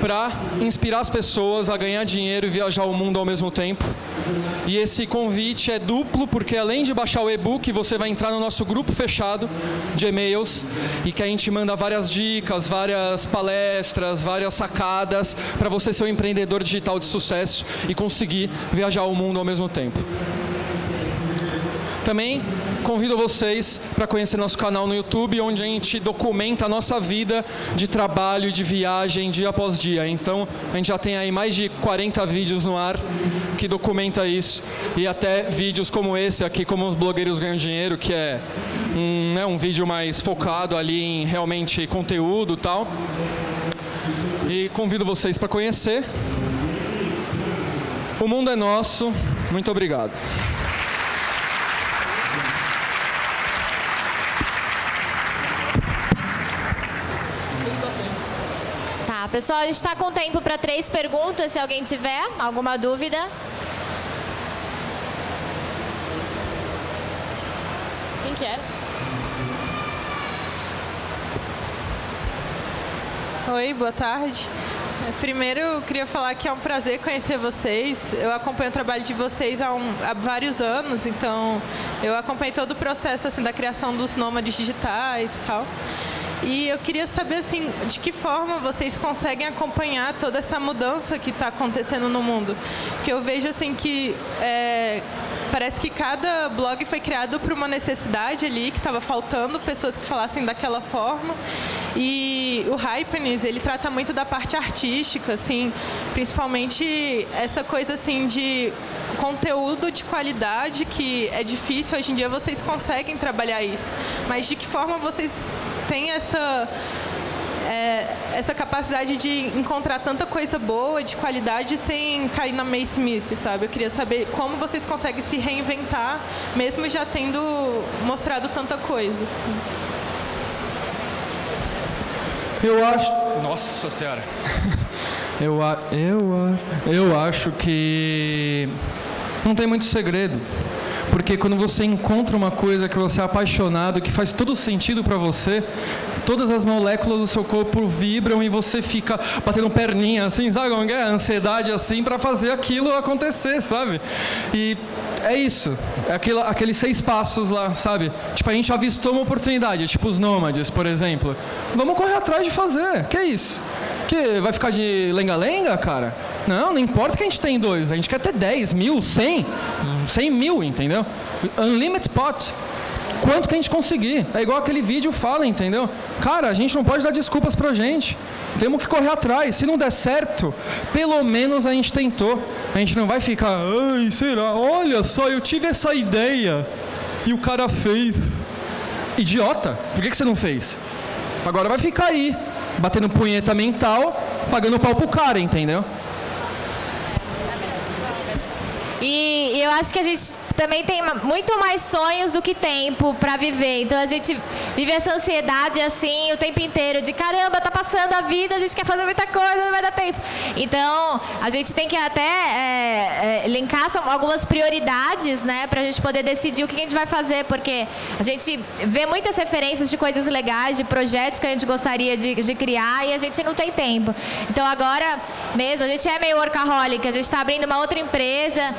para inspirar as pessoas a ganhar dinheiro e viajar o mundo ao mesmo tempo. E esse convite é duplo, porque além de baixar o e-book, você vai entrar no nosso grupo fechado de e-mails e que a gente manda várias dicas, várias palestras, várias sacadas para você ser um empreendedor digital de sucesso e conseguir viajar o mundo ao mesmo tempo. Também convido vocês para conhecer nosso canal no YouTube, onde a gente documenta a nossa vida de trabalho e de viagem dia após dia. Então, a gente já tem aí mais de 40 vídeos no ar que documenta isso. E até vídeos como esse aqui, como os blogueiros ganham dinheiro, que é um vídeo mais focado ali em realmente conteúdo e tal. E convido vocês para conhecer. O mundo é nosso. Muito obrigado. Pessoal, a gente está com tempo para 3 perguntas, se alguém tiver alguma dúvida. Quem quer? Oi, boa tarde. Primeiro, eu queria falar que é um prazer conhecer vocês. Eu acompanho o trabalho de vocês há vários anos, então eu acompanhei todo o processo assim, da criação dos nômades digitais e tal. E eu queria saber, assim, de que forma vocês conseguem acompanhar toda essa mudança que está acontecendo no mundo. Porque eu vejo, assim, que parece que cada blog foi criado por uma necessidade ali, que estava faltando pessoas que falassem daquela forma. E o Hypeness, ele trata muito da parte artística, assim, principalmente essa coisa, assim, de conteúdo de qualidade, que é difícil. Hoje em dia vocês conseguem trabalhar isso. Mas de que forma vocês têm essa capacidade de encontrar tanta coisa boa, de qualidade, sem cair na mesmice, sabe? Eu queria saber como vocês conseguem se reinventar, mesmo já tendo mostrado tanta coisa. Assim. Eu acho... Nossa Senhora! Eu acho que não tem muito segredo. Porque quando você encontra uma coisa que você é apaixonado, que faz todo sentido para você, todas as moléculas do seu corpo vibram e você fica batendo perninha, assim, sabe? A ansiedade, assim, para fazer aquilo acontecer, sabe? E é isso. É aqueles 6 passos lá, sabe? Tipo, a gente avistou uma oportunidade, tipo os nômades, por exemplo. Vamos correr atrás de fazer. Que é isso? Que vai ficar de lenga-lenga, cara? Não importa que a gente tem 2. A gente quer ter 10 mil, 100 mil, entendeu? Unlimited pot. Quanto que a gente conseguir. É igual aquele vídeo fala, entendeu? Cara, a gente não pode dar desculpas pra gente. Temos que correr atrás. Se não der certo, pelo menos a gente tentou. A gente não vai ficar, ai, será? Olha só, eu tive essa ideia e o cara fez. Idiota, por que você não fez? Agora vai ficar aí, batendo punheta mental, pagando pau pro cara, entendeu? E eu acho que a gente também tem muito mais sonhos do que tempo para viver. Então a gente vive essa ansiedade assim o tempo inteiro, de caramba, tá passando a vida, a gente quer fazer muita coisa, não vai dar tempo. Então a gente tem que até linkar algumas prioridades, né, pra gente poder decidir o que a gente vai fazer, porque a gente vê muitas referências de coisas legais, de projetos que a gente gostaria de criar e a gente não tem tempo. Então agora mesmo, a gente é meio workaholic, a gente está abrindo uma outra empresa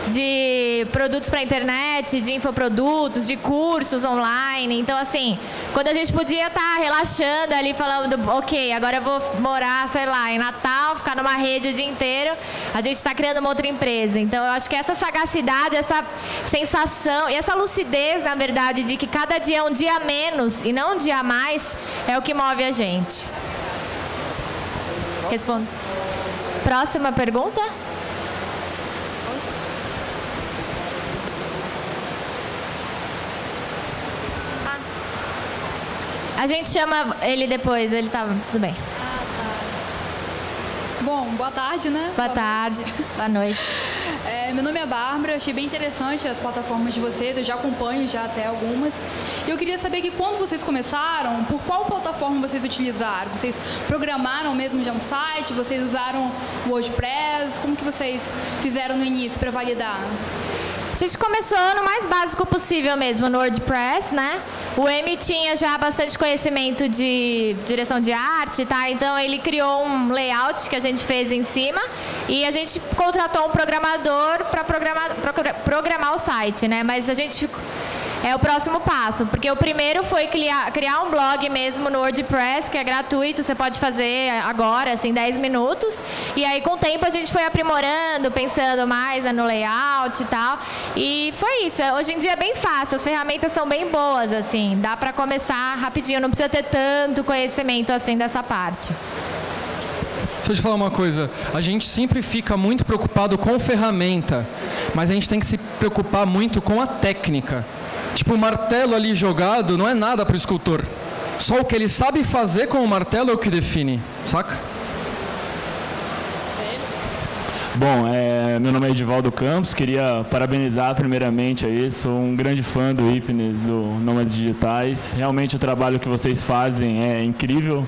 de produtos para internet, de infoprodutos, de cursos online. Então, assim, quando a gente podia estar relaxando ali, falando, ok, agora eu vou morar, sei lá, em Natal, ficar numa rede o dia inteiro, a gente está criando uma outra empresa. Então, eu acho que essa sagacidade, essa sensação e essa lucidez, na verdade, de que cada dia é um dia menos e não um dia a mais, é o que move a gente. Respondo. Próxima pergunta? A gente chama ele depois, ele tá tudo bem. Bom, boa tarde, né? Boa tarde, boa noite. Meu nome é Bárbara, achei bem interessante as plataformas de vocês, eu já acompanho já até algumas. E eu queria saber que quando vocês começaram, por qual plataforma vocês utilizaram? Vocês programaram mesmo já um site? Vocês usaram o WordPress? Como que vocês fizeram no início para validar? A gente começou no mais básico possível mesmo, no WordPress, né? O M tinha já bastante conhecimento de direção de arte, tá? Então ele criou um layout que a gente fez em cima e a gente contratou um programador para programar o site, né? Mas a gente é o próximo passo, porque o primeiro foi criar um blog mesmo no WordPress, que é gratuito, você pode fazer agora, assim, 10 minutos. E aí, com o tempo, a gente foi aprimorando, pensando mais no layout e tal. E foi isso. Hoje em dia é bem fácil, as ferramentas são bem boas, assim. Dá para começar rapidinho, não precisa ter tanto conhecimento, assim, dessa parte. Deixa eu te falar uma coisa, a gente sempre fica muito preocupado com ferramenta, mas a gente tem que se preocupar muito com a técnica. Tipo, o martelo ali jogado não é nada para o escultor. Só o que ele sabe fazer com o martelo é o que define, saca? Bom, meu nome é Edivaldo Campos, queria parabenizar primeiramente aí, sou um grande fã do Hypness, do Nômades Digitais. Realmente o trabalho que vocês fazem é incrível,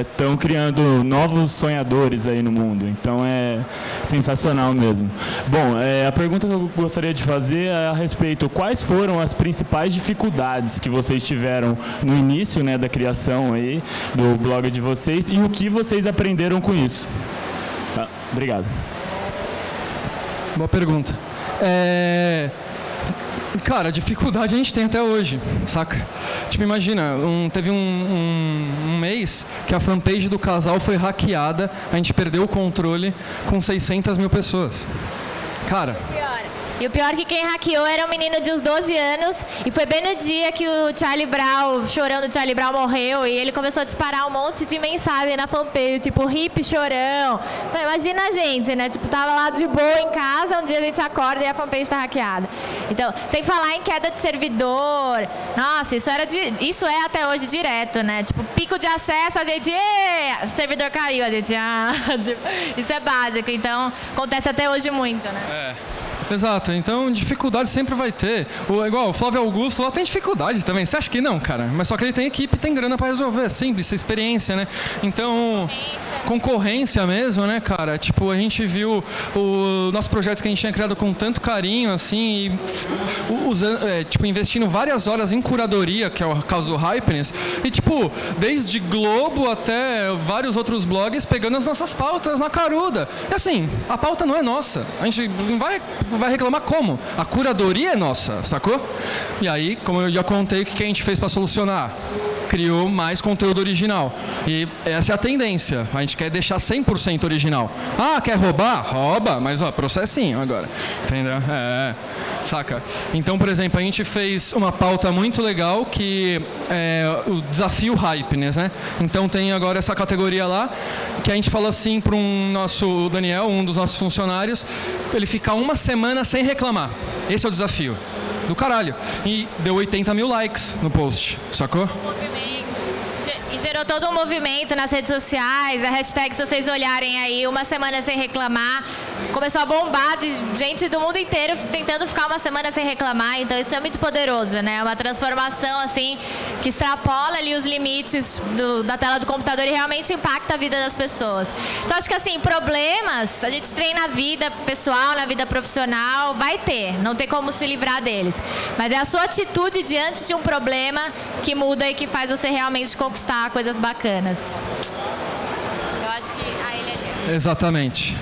estão criando novos sonhadores aí no mundo, então é sensacional mesmo. Bom, a pergunta que eu gostaria de fazer é a respeito, quais foram as principais dificuldades que vocês tiveram no início, né, da criação aí do blog de vocês e o que vocês aprenderam com isso? Tá, obrigado. Boa pergunta. Cara, dificuldade a gente tem até hoje, saca? Tipo, imagina, teve um mês que a fanpage do casal foi hackeada, a gente perdeu o controle com 600 mil pessoas. Cara... E o pior é que quem hackeou era um menino de uns 12 anos e foi bem no dia que o Charlie Brown, chorão do Charlie Brown, morreu e ele começou a disparar um monte de mensagem na fanpage, tipo, hip chorão. Então, imagina a gente, né? Tipo, tava lá de boa em casa, um dia a gente acorda e a fanpage tá hackeada. Então, sem falar em queda de servidor, nossa, isso é até hoje direto, né? Tipo, pico de acesso, a gente, o servidor caiu, a gente, isso é básico, então acontece até hoje muito, né? Exato, então dificuldade sempre vai ter. Igual o Flávio Augusto lá tem dificuldade também. Você acha que não, cara? Mas só que ele tem equipe, tem grana pra resolver, é simples, experiência, né? Então, concorrência mesmo, né, cara? Tipo, a gente viu os nossos projetos que a gente tinha criado com tanto carinho, assim, e tipo, investindo várias horas em curadoria, que é o caso do Hypness, e tipo, desde Globo até vários outros blogs pegando as nossas pautas na caruda. E assim, a pauta não é nossa. A gente não vai reclamar como? A curadoria é nossa, sacou? E aí, como eu já contei, o que a gente fez para solucionar? Criou mais conteúdo original. E essa é a tendência. A gente quer deixar 100% original. Ah, quer roubar? Rouba, mas ó, processinho agora. Entendeu? Saca? Então, por exemplo, a gente fez uma pauta muito legal que é o desafio Hypness, né? Então tem agora essa categoria lá, que a gente falou assim para o Daniel, um dos nossos funcionários, ele ficar uma semana sem reclamar. Esse é o desafio. Do caralho. E deu 80 mil likes no post, sacou? E gerou todo um movimento nas redes sociais, a hashtag, se vocês olharem aí, uma semana sem reclamar, começou a bombar de gente do mundo inteiro tentando ficar uma semana sem reclamar, então isso é muito poderoso, né? É uma transformação, assim, que extrapola ali os limites da tela do computador e realmente impacta a vida das pessoas. Então, acho que, assim, problemas, a gente treina na vida pessoal, na vida profissional, vai ter, não tem como se livrar deles. Mas é a sua atitude diante de um problema que muda e que faz você realmente conquistar coisas bacanas. Eu acho que a ele é ali. Exatamente.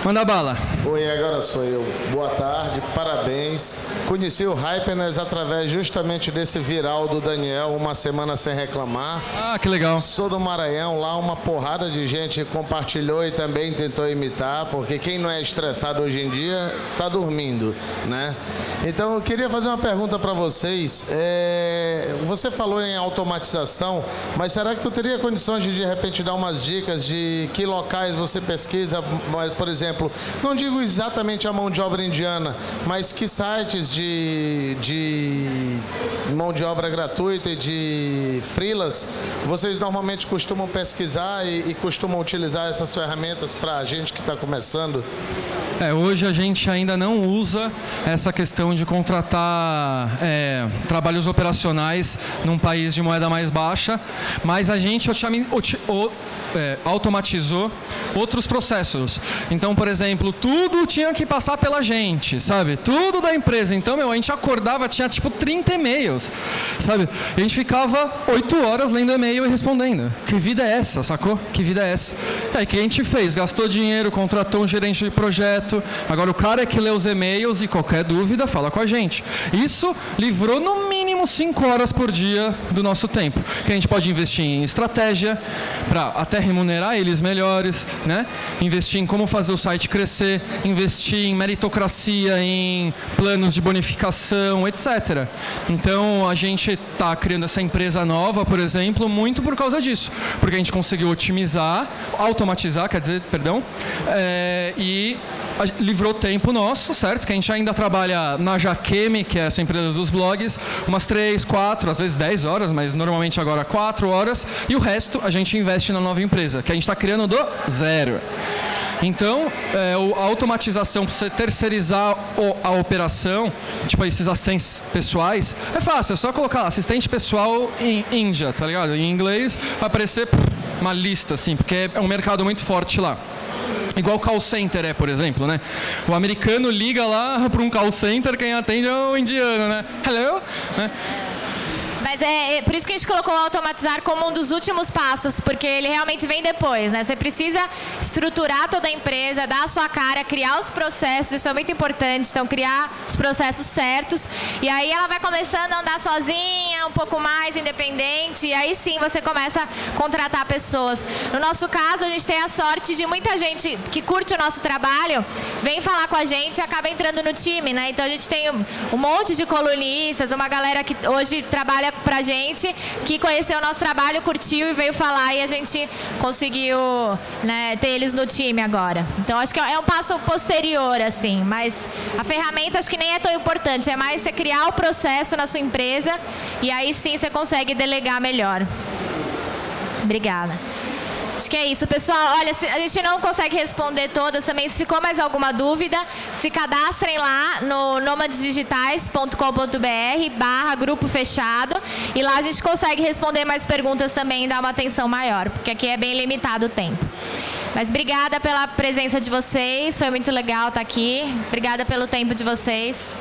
Manda bala. Oi, agora sou eu. Boa tarde, parabéns. Conheci o Hypness através justamente desse viral do Daniel, uma semana sem reclamar. Ah, que legal. Sou do Maranhão, lá uma porrada de gente compartilhou e também tentou imitar, porque quem não é estressado hoje em dia está dormindo, né? Então eu queria fazer uma pergunta para vocês. Você falou em automatização, mas será que tu teria condições de repente dar umas dicas de que locais você pesquisa, por exemplo, exemplo, não digo exatamente a mão de obra indiana, mas que sites de mão de obra gratuita e de freelas vocês normalmente costumam pesquisar e costumam utilizar essas ferramentas para a gente que está começando? Hoje a gente ainda não usa essa questão de contratar trabalhos operacionais num país de moeda mais baixa, mas a gente automatizou outros processos. Então, por exemplo, tudo tinha que passar pela gente, sabe? Tudo da empresa. Então, a gente acordava, tinha tipo 30 e-mails, sabe? E a gente ficava 8 horas lendo e-mail e respondendo. Que vida é essa, sacou? Que vida é essa? E aí, o que a gente fez? Gastou dinheiro, contratou um gerente de projeto. Agora, o cara é que lê os e-mails e qualquer dúvida, fala com a gente. Isso livrou no mínimo 5 horas por dia do nosso tempo. Que a gente pode investir em estratégia, para até remunerar eles melhores, né? Investir em como fazer o site crescer, investir em meritocracia, em planos de bonificação, etc. Então, a gente está criando essa empresa nova, por exemplo, muito por causa disso. Porque a gente conseguiu automatizar, e livrou tempo nosso, certo? Que a gente ainda trabalha na Jaqueme, que é essa empresa dos blogs, umas 3, 4, às vezes 10 horas, mas normalmente agora 4 horas, e o resto a gente investe na nova empresa, que a gente está criando do zero. Então, a automatização, para você terceirizar a operação, tipo esses assistentes pessoais, é fácil, é só colocar assistente pessoal em Índia, tá ligado? Em inglês vai aparecer uma lista, assim, porque é um mercado muito forte lá. Igual call center por exemplo, né? O americano liga lá para um call center, quem atende é o indiano, né? Hello? Né? Mas é por isso que a gente colocou o automatizar como um dos últimos passos, porque ele realmente vem depois, né? Você precisa estruturar toda a empresa, dar a sua cara, criar os processos, isso é muito importante. Então, criar os processos certos. E aí ela vai começando a andar sozinha, um pouco mais independente, e aí sim você começa a contratar pessoas. No nosso caso, a gente tem a sorte de muita gente que curte o nosso trabalho, vem falar com a gente e acaba entrando no time, né? Então, a gente tem um monte de colunistas, uma galera que hoje trabalha pra gente, que conheceu o nosso trabalho, curtiu e veio falar, e a gente conseguiu, né, ter eles no time agora. Então, acho que é um passo posterior, assim, mas a ferramenta acho que nem é tão importante, é mais você criar o processo na sua empresa e aí sim você consegue delegar melhor. Obrigada. Acho que é isso, pessoal. Olha, a gente não consegue responder todas também. Se ficou mais alguma dúvida, se cadastrem lá no nomadesdigitais.com.br/grupo fechado e lá a gente consegue responder mais perguntas também e dar uma atenção maior, porque aqui é bem limitado o tempo. Mas obrigada pela presença de vocês, foi muito legal estar aqui. Obrigada pelo tempo de vocês.